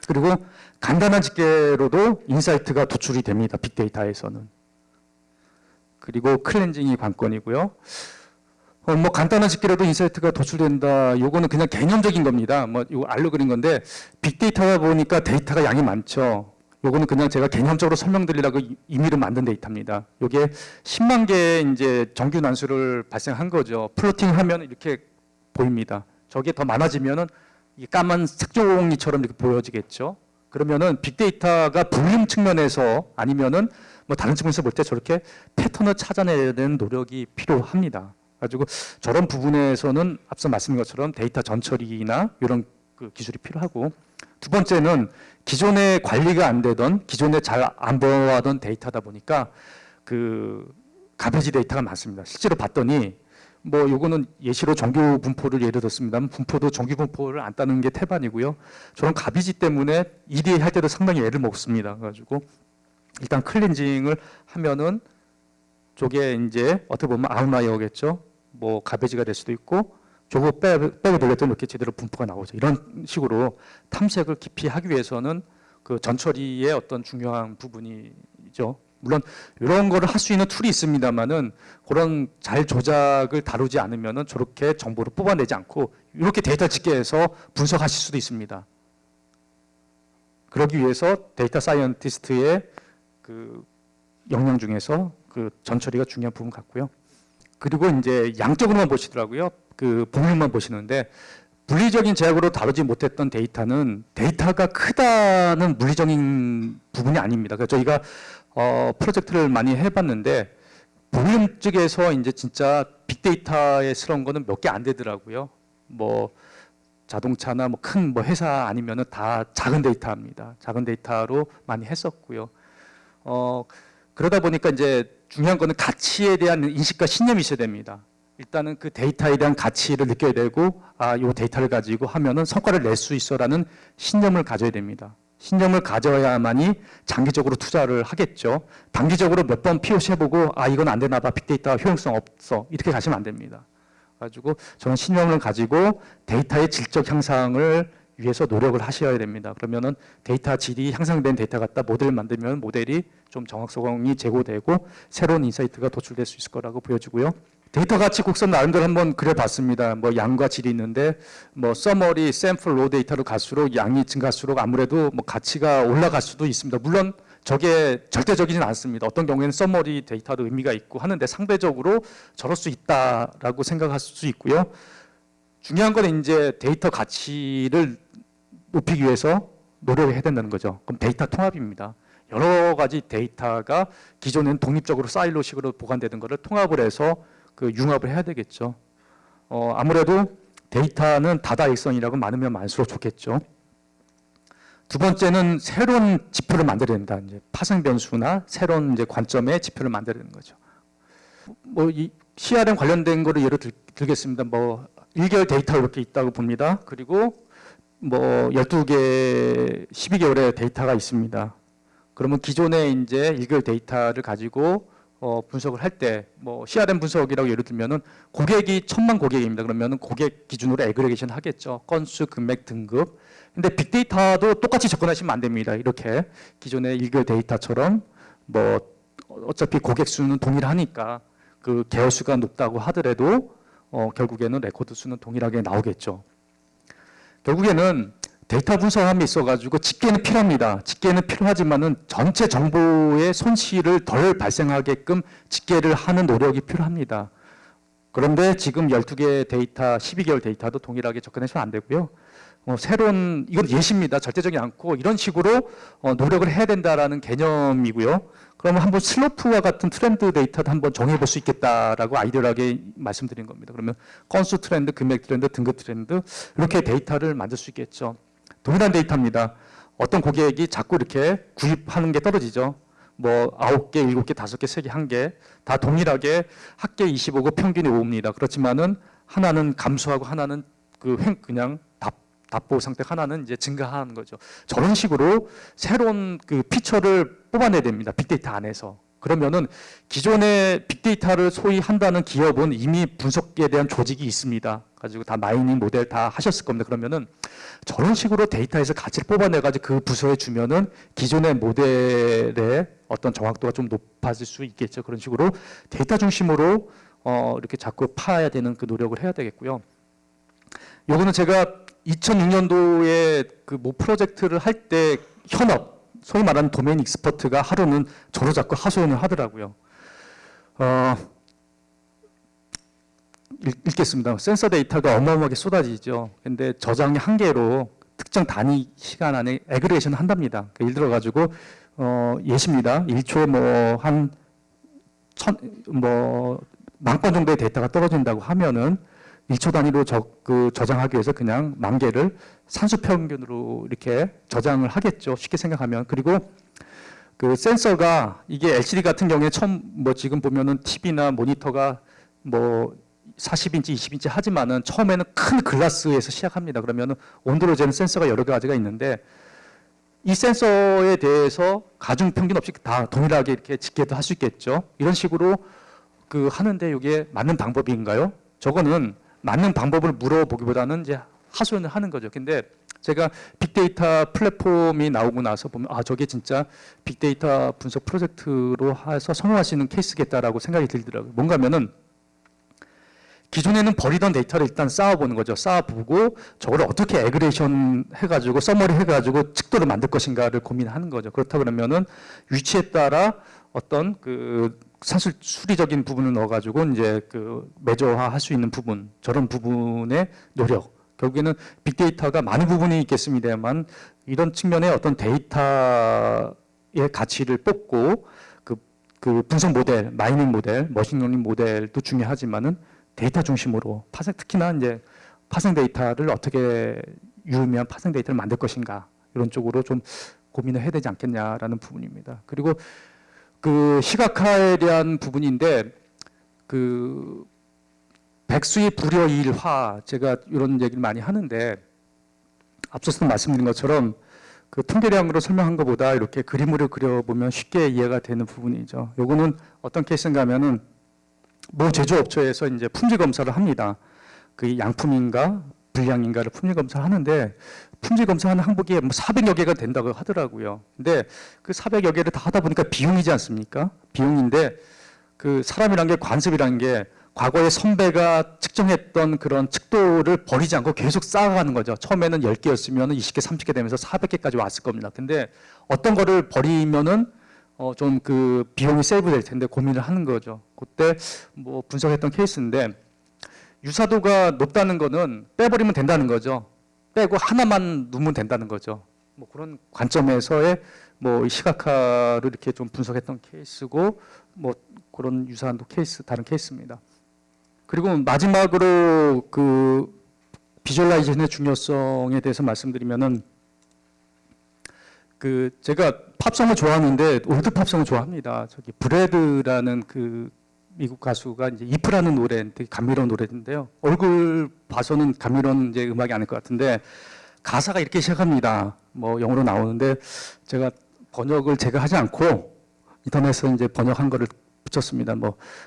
그리고 간단한 집계로도 인사이트가 도출이 됩니다. 빅데이터에서는. 그리고 클렌징이 관건이고요. 뭐 간단한 집계로도 인사이트가 도출된다. 요거는 그냥 개념적인 겁니다. 뭐 이거 알로 그린 건데 빅데이터다 보니까 데이터가 양이 많죠. 요거는 그냥 제가 개념적으로 설명드리려고 임의로 만든 데이터입니다. 요게 10만 개의 이제 정규 난수를 발생한 거죠. 플로팅 하면 이렇게 보입니다. 저게 더 많아지면은 이 까만 색종이처럼 이렇게 보여지겠죠. 그러면은 빅데이터가 볼륨 측면에서 아니면은 뭐 다른 측면에서 볼 때 저렇게 패턴을 찾아내야 되는 노력이 필요합니다. 가지고 저런 부분에서는 앞서 말씀드린 것처럼 데이터 전처리나 이런 그 기술이 필요하고, 두 번째는 기존에 관리가 안 되던, 기존에 잘 안 보아던 데이터다 보니까 그 가베지 데이터가 많습니다. 실제로 봤더니 뭐 요거는 예시로 정규 분포를 예를 들었습니다만 분포도 정규 분포를 안 따는 게 태반이고요. 저런 가비지 때문에 EDA 할 때도 상당히 애를 먹습니다. 그래가지고 일단 클렌징을 하면은 저게 이제 어떻게 보면 아웃라이어겠죠. 뭐 가베지가 될 수도 있고 저거 빼고 돌렸더니 이렇게 제대로 분포가 나오죠. 이런 식으로 탐색을 깊이 하기 위해서는 그 전처리의 어떤 중요한 부분이죠. 물론 이런 거를 할 수 있는 툴이 있습니다만은 그런 잘 조작을 다루지 않으면은 저렇게 정보를 뽑아내지 않고 이렇게 데이터 집계해서 분석하실 수도 있습니다. 그러기 위해서 데이터 사이언티스트의 그 역량 중에서 그 전처리가 중요한 부분 같고요. 그리고 이제 양적으로만 보시더라고요. 그 볼륨만 보시는데 물리적인 제약으로 다루지 못했던 데이터는 데이터가 크다는 물리적인 부분이 아닙니다. 그래서 저희가 프로젝트를 많이 해봤는데 볼륨 쪽에서 이제 진짜 빅데이터에 스러운 거는 몇 개 안 되더라고요. 뭐 자동차나 뭐 큰 뭐 회사 아니면은 다 작은 데이터입니다. 작은 데이터로 많이 했었고요. 그러다 보니까 이제 중요한 거는 가치에 대한 인식과 신념이 있어야 됩니다. 일단은 그 데이터에 대한 가치를 느껴야 되고, 이 데이터를 가지고 하면은 성과를 낼 수 있어라는 신념을 가져야 됩니다. 신념을 가져야만이 장기적으로 투자를 하겠죠. 단기적으로 몇 번 POC 해보고 이건 안 되나 봐, 빅데이터 효용성 없어, 이렇게 가시면 안 됩니다. 가지고 저는 신념을 가지고 데이터의 질적 향상을 위해서 노력을 하셔야 됩니다. 그러면은 데이터 질이 향상된 데이터 갖다 모델을 만들면 모델이 좀 정확성이 제고되고 새로운 인사이트가 도출될 수 있을 거라고 보여지고요. 데이터 가치 곡선 나름대로 한번 그려봤습니다. 뭐 양과 질이 있는데 뭐 서머리, 샘플, 로 데이터로 갈수록 양이 증가할수록 아무래도 뭐 가치가 올라갈 수도 있습니다. 물론 저게 절대적이진 않습니다. 어떤 경우에는 서머리 데이터도 의미가 있고 하는데 상대적으로 저럴 수 있다라고 생각할 수 있고요. 중요한 건 이제 데이터 가치를 높이기 위해서 노력을 해야 된다는 거죠. 그럼 데이터 통합입니다. 여러 가지 데이터가 기존에는 독립적으로 사일로식으로 보관되던 것을 통합을 해서 그 융합을 해야 되겠죠. 아무래도 데이터는 다다익선이라고 많으면 많을수록 좋겠죠. 두 번째는 새로운 지표를 만들어야 된다. 이제 파생 변수나 새로운 이제 관점의 지표를 만들어야 되는 거죠. 뭐 이 CRM 관련된 거를 예로 들겠습니다. 뭐 1개월 데이터 이렇게 있다고 봅니다. 그리고 뭐 12개, 12개월의 데이터가 있습니다. 그러면 기존에 이제 1개월 데이터를 가지고 분석을 할 때 뭐 CRM 분석이라고 예를 들면은 고객이 1000만 고객입니다. 그러면은 고객 기준으로 애그리게이션 하겠죠. 건수, 금액, 등급. 근데 빅데이터도 똑같이 접근하시면 안 됩니다. 이렇게 기존의 1개월 데이터처럼 뭐 어차피 고객 수는 동일하니까 그 개월 수가 높다고 하더라도 결국에는 레코드 수는 동일하게 나오겠죠. 결국에는 데이터 분석함에 있어가지고 집계는 필요합니다. 집계는 필요하지만은 전체 정보의 손실을 덜 발생하게끔 집계를 하는 노력이 필요합니다. 그런데 지금 12개 데이터, 12개월 데이터도 동일하게 접근해서는 안 되고요. 새로운, 이건 예시입니다. 절대적이 않고 이런 식으로 노력을 해야 된다라는 개념이고요. 그러면 한번 슬로프와 같은 트렌드 데이터도 한번 정해볼 수 있겠다라고 아이디어하게 말씀드린 겁니다. 그러면 건수 트렌드, 금액 트렌드, 등급 트렌드 이렇게 데이터를 만들 수 있겠죠. 동일한 데이터입니다. 어떤 고객이 자꾸 이렇게 구입하는 게 떨어지죠. 뭐 9개, 7개, 5개, 3개, 1개 다 동일하게 합계 25고 평균이 5입니다. 그렇지만은 하나는 감소하고 하나는 그냥 답보 상태가 하나는 이제 증가하는 거죠. 저런 식으로 새로운 그 피처를 뽑아내야 됩니다. 빅데이터 안에서. 그러면은 기존의 빅데이터를 소위 한다는 기업은 이미 분석에 대한 조직이 있습니다. 가지고 다 마이닝 모델 다 하셨을 겁니다. 그러면은 저런 식으로 데이터에서 가치를 뽑아내가지고 그 부서에 주면은 기존의 모델의 어떤 정확도가 좀 높아질 수 있겠죠. 그런 식으로 데이터 중심으로 이렇게 자꾸 파야 되는 그 노력을 해야 되겠고요. 요거는 제가 2006년도에 그 모 프로젝트를 할 때 현업, 소위 말하는 도메인 익스퍼트가 하루는 저로 자꾸 하소연을 하더라고요. 읽겠습니다. 센서 데이터가 어마어마하게 쏟아지죠. 근데 저장의 한계로 특정 단위 시간 안에 애그레이션을 한답니다. 예를 들어 가지고 예시입니다. 1초에 한 10,000건 정도의 데이터가 떨어진다고 하면은 1초 단위로 저장하기 위해서 그냥 10,000개를 산수 평균으로 이렇게 저장을 하겠죠. 쉽게 생각하면. 그리고 그 센서가 이게 LCD 같은 경우에 처음 지금 보면은 TV나 모니터가 40인치, 20인치 하지만은 처음에는 큰 글라스에서 시작합니다. 그러면은 온도를 재는 센서가 여러 가지가 있는데 이 센서에 대해서 가중 평균 없이 다 동일하게 이렇게 집계도 할 수 있겠죠. 이런 식으로 하는데 이게 맞는 방법인가요? 저거는 맞는 방법을 물어보기보다는 이제 하소연을 하는 거죠. 근데 제가 빅데이터 플랫폼이 나오고 나서 보면 저게 진짜 빅데이터 분석 프로젝트로 해서 성공할 수 있는 케이스겠다라고 생각이 들더라고요. 뭔가 하면은 기존에는 버리던 데이터를 일단 쌓아보는 거죠. 쌓아보고 저걸 어떻게 애그레이션 해가지고 서머리 해가지고 측도를 만들 것인가를 고민하는 거죠. 그렇다 그러면은 위치에 따라 어떤 사실 수리적인 부분을 넣어가지고 이제 매저화할 수 있는 부분, 저런 부분의 노력. 결국에는 빅데이터가 많은 부분이 있겠습니다만 이런 측면의 어떤 데이터의 가치를 뽑고 그 분석 모델, 마이닝 모델, 머신러닝 모델도 중요하지만은 데이터 중심으로 특히나 이제 파생 데이터를 어떻게 유의미한 파생 데이터를 만들 것인가 이런 쪽으로 좀 고민을 해야 되지 않겠냐라는 부분입니다. 그리고 시각화에 대한 부분인데 백수의 불여일화 제가 이런 얘기를 많이 하는데 앞서서 말씀드린 것처럼 통계량으로 설명한 것보다 이렇게 그림으로 그려보면 쉽게 이해가 되는 부분이죠. 요거는 어떤 케이스인가 하면은 모 제조업체에서 이제 품질 검사를 합니다. 양품인가 불량인가를 품질 검사를 하는데 품질 검사하는 항목이 400여 개가 된다고 하더라고요. 근데 400여 개를 다 하다 보니까 비용이지 않습니까? 비용인데 사람이란 게 관습이란 게 과거에 선배가 측정했던 그런 측도를 버리지 않고 계속 쌓아가는 거죠. 처음에는 10개였으면 20개, 30개 되면서 400개까지 왔을 겁니다. 근데 어떤 거를 버리면은 좀 비용이 세이브 될 텐데 고민을 하는 거죠. 그때 분석했던 케이스인데 유사도가 높다는 거는 빼버리면 된다는 거죠. 빼고 하나만 누면 된다는 거죠. 그런 관점에서의 시각화를 이렇게 좀 분석했던 케이스고 그런 유사한 케이스, 다른 케이스입니다. 그리고 마지막으로 비주얼라이제이션의 중요성에 대해서 말씀드리면은 제가 팝송을 좋아하는데 올드 팝송을 좋아합니다. 브래드라는 미국 가수가 이제 이프라는 노래, 되게 감미로운 노래인데요. 얼굴 봐서는 감미로운 이제 음악이 아닐 것 같은데 가사가 이렇게 시작합니다. 영어로 나오는데 제가 번역을 제가 하지 않고 인터넷에서 이제 번역한 거를 붙였습니다.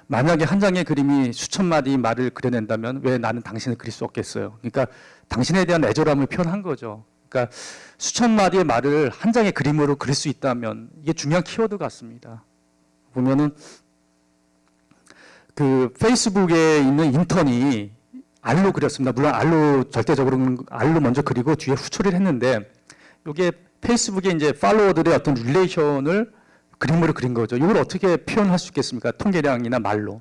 만약에 한 장의 그림이 수천 마디 말을 그려낸다면 왜 나는 당신을 그릴 수 없겠어요. 그러니까 당신에 대한 애절함을 표현한 거죠. 그러니까 수천 마디의 말을 한 장의 그림으로 그릴 수 있다면 이게 중요한 키워드 같습니다. 보면은 페이스북에 있는 인턴이 R로 그렸습니다. 물론 R로 절대적으로 R로 먼저 그리고 뒤에 후처리를 했는데 이게 페이스북에 이제 팔로워들의 어떤 릴레이션을 그림으로 그린 거죠. 이걸 어떻게 표현할 수 있겠습니까? 통계량이나 말로.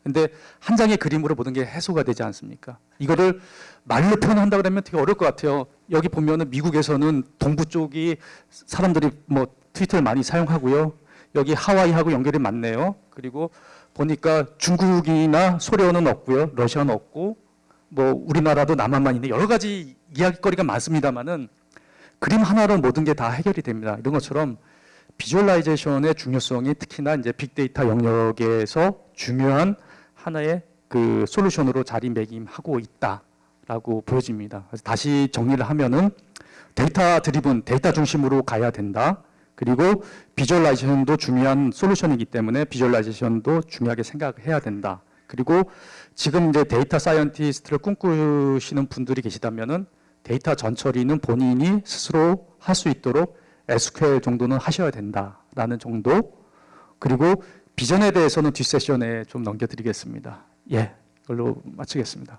근데 한 장의 그림으로 모든 게 해소가 되지 않습니까? 이거를 말로 표현한다 그러면 되게 어려울 것 같아요. 여기 보면은 미국에서는 동부 쪽이 사람들이 뭐 트위터를 많이 사용하고요. 여기 하와이하고 연결이 많네요. 그리고 보니까 중국이나 소련은 없고요. 러시아는 없고 뭐 우리나라도 남한만 있는데 여러 가지 이야기거리가 많습니다만은 그림 하나로 모든 게 다 해결이 됩니다. 이런 것처럼 비주얼라이제이션의 중요성이 특히나 이제 빅데이터 영역에서 중요한 하나의 그 솔루션으로 자리매김하고 있다라고 보여집니다. 그래서 다시 정리를 하면은 데이터 드리븐, 데이터 중심으로 가야 된다. 그리고 비주얼라이제이션도 중요한 솔루션이기 때문에 비주얼라이제이션도 중요하게 생각해야 된다. 그리고 지금 이제 데이터 사이언티스트를 꿈꾸시는 분들이 계시다면은 데이터 전처리는 본인이 스스로 할 수 있도록 SQL 정도는 하셔야 된다라는 정도. 그리고 비전에 대해서는 뒷세션에 좀 넘겨드리겠습니다. 예, 이걸로 마치겠습니다.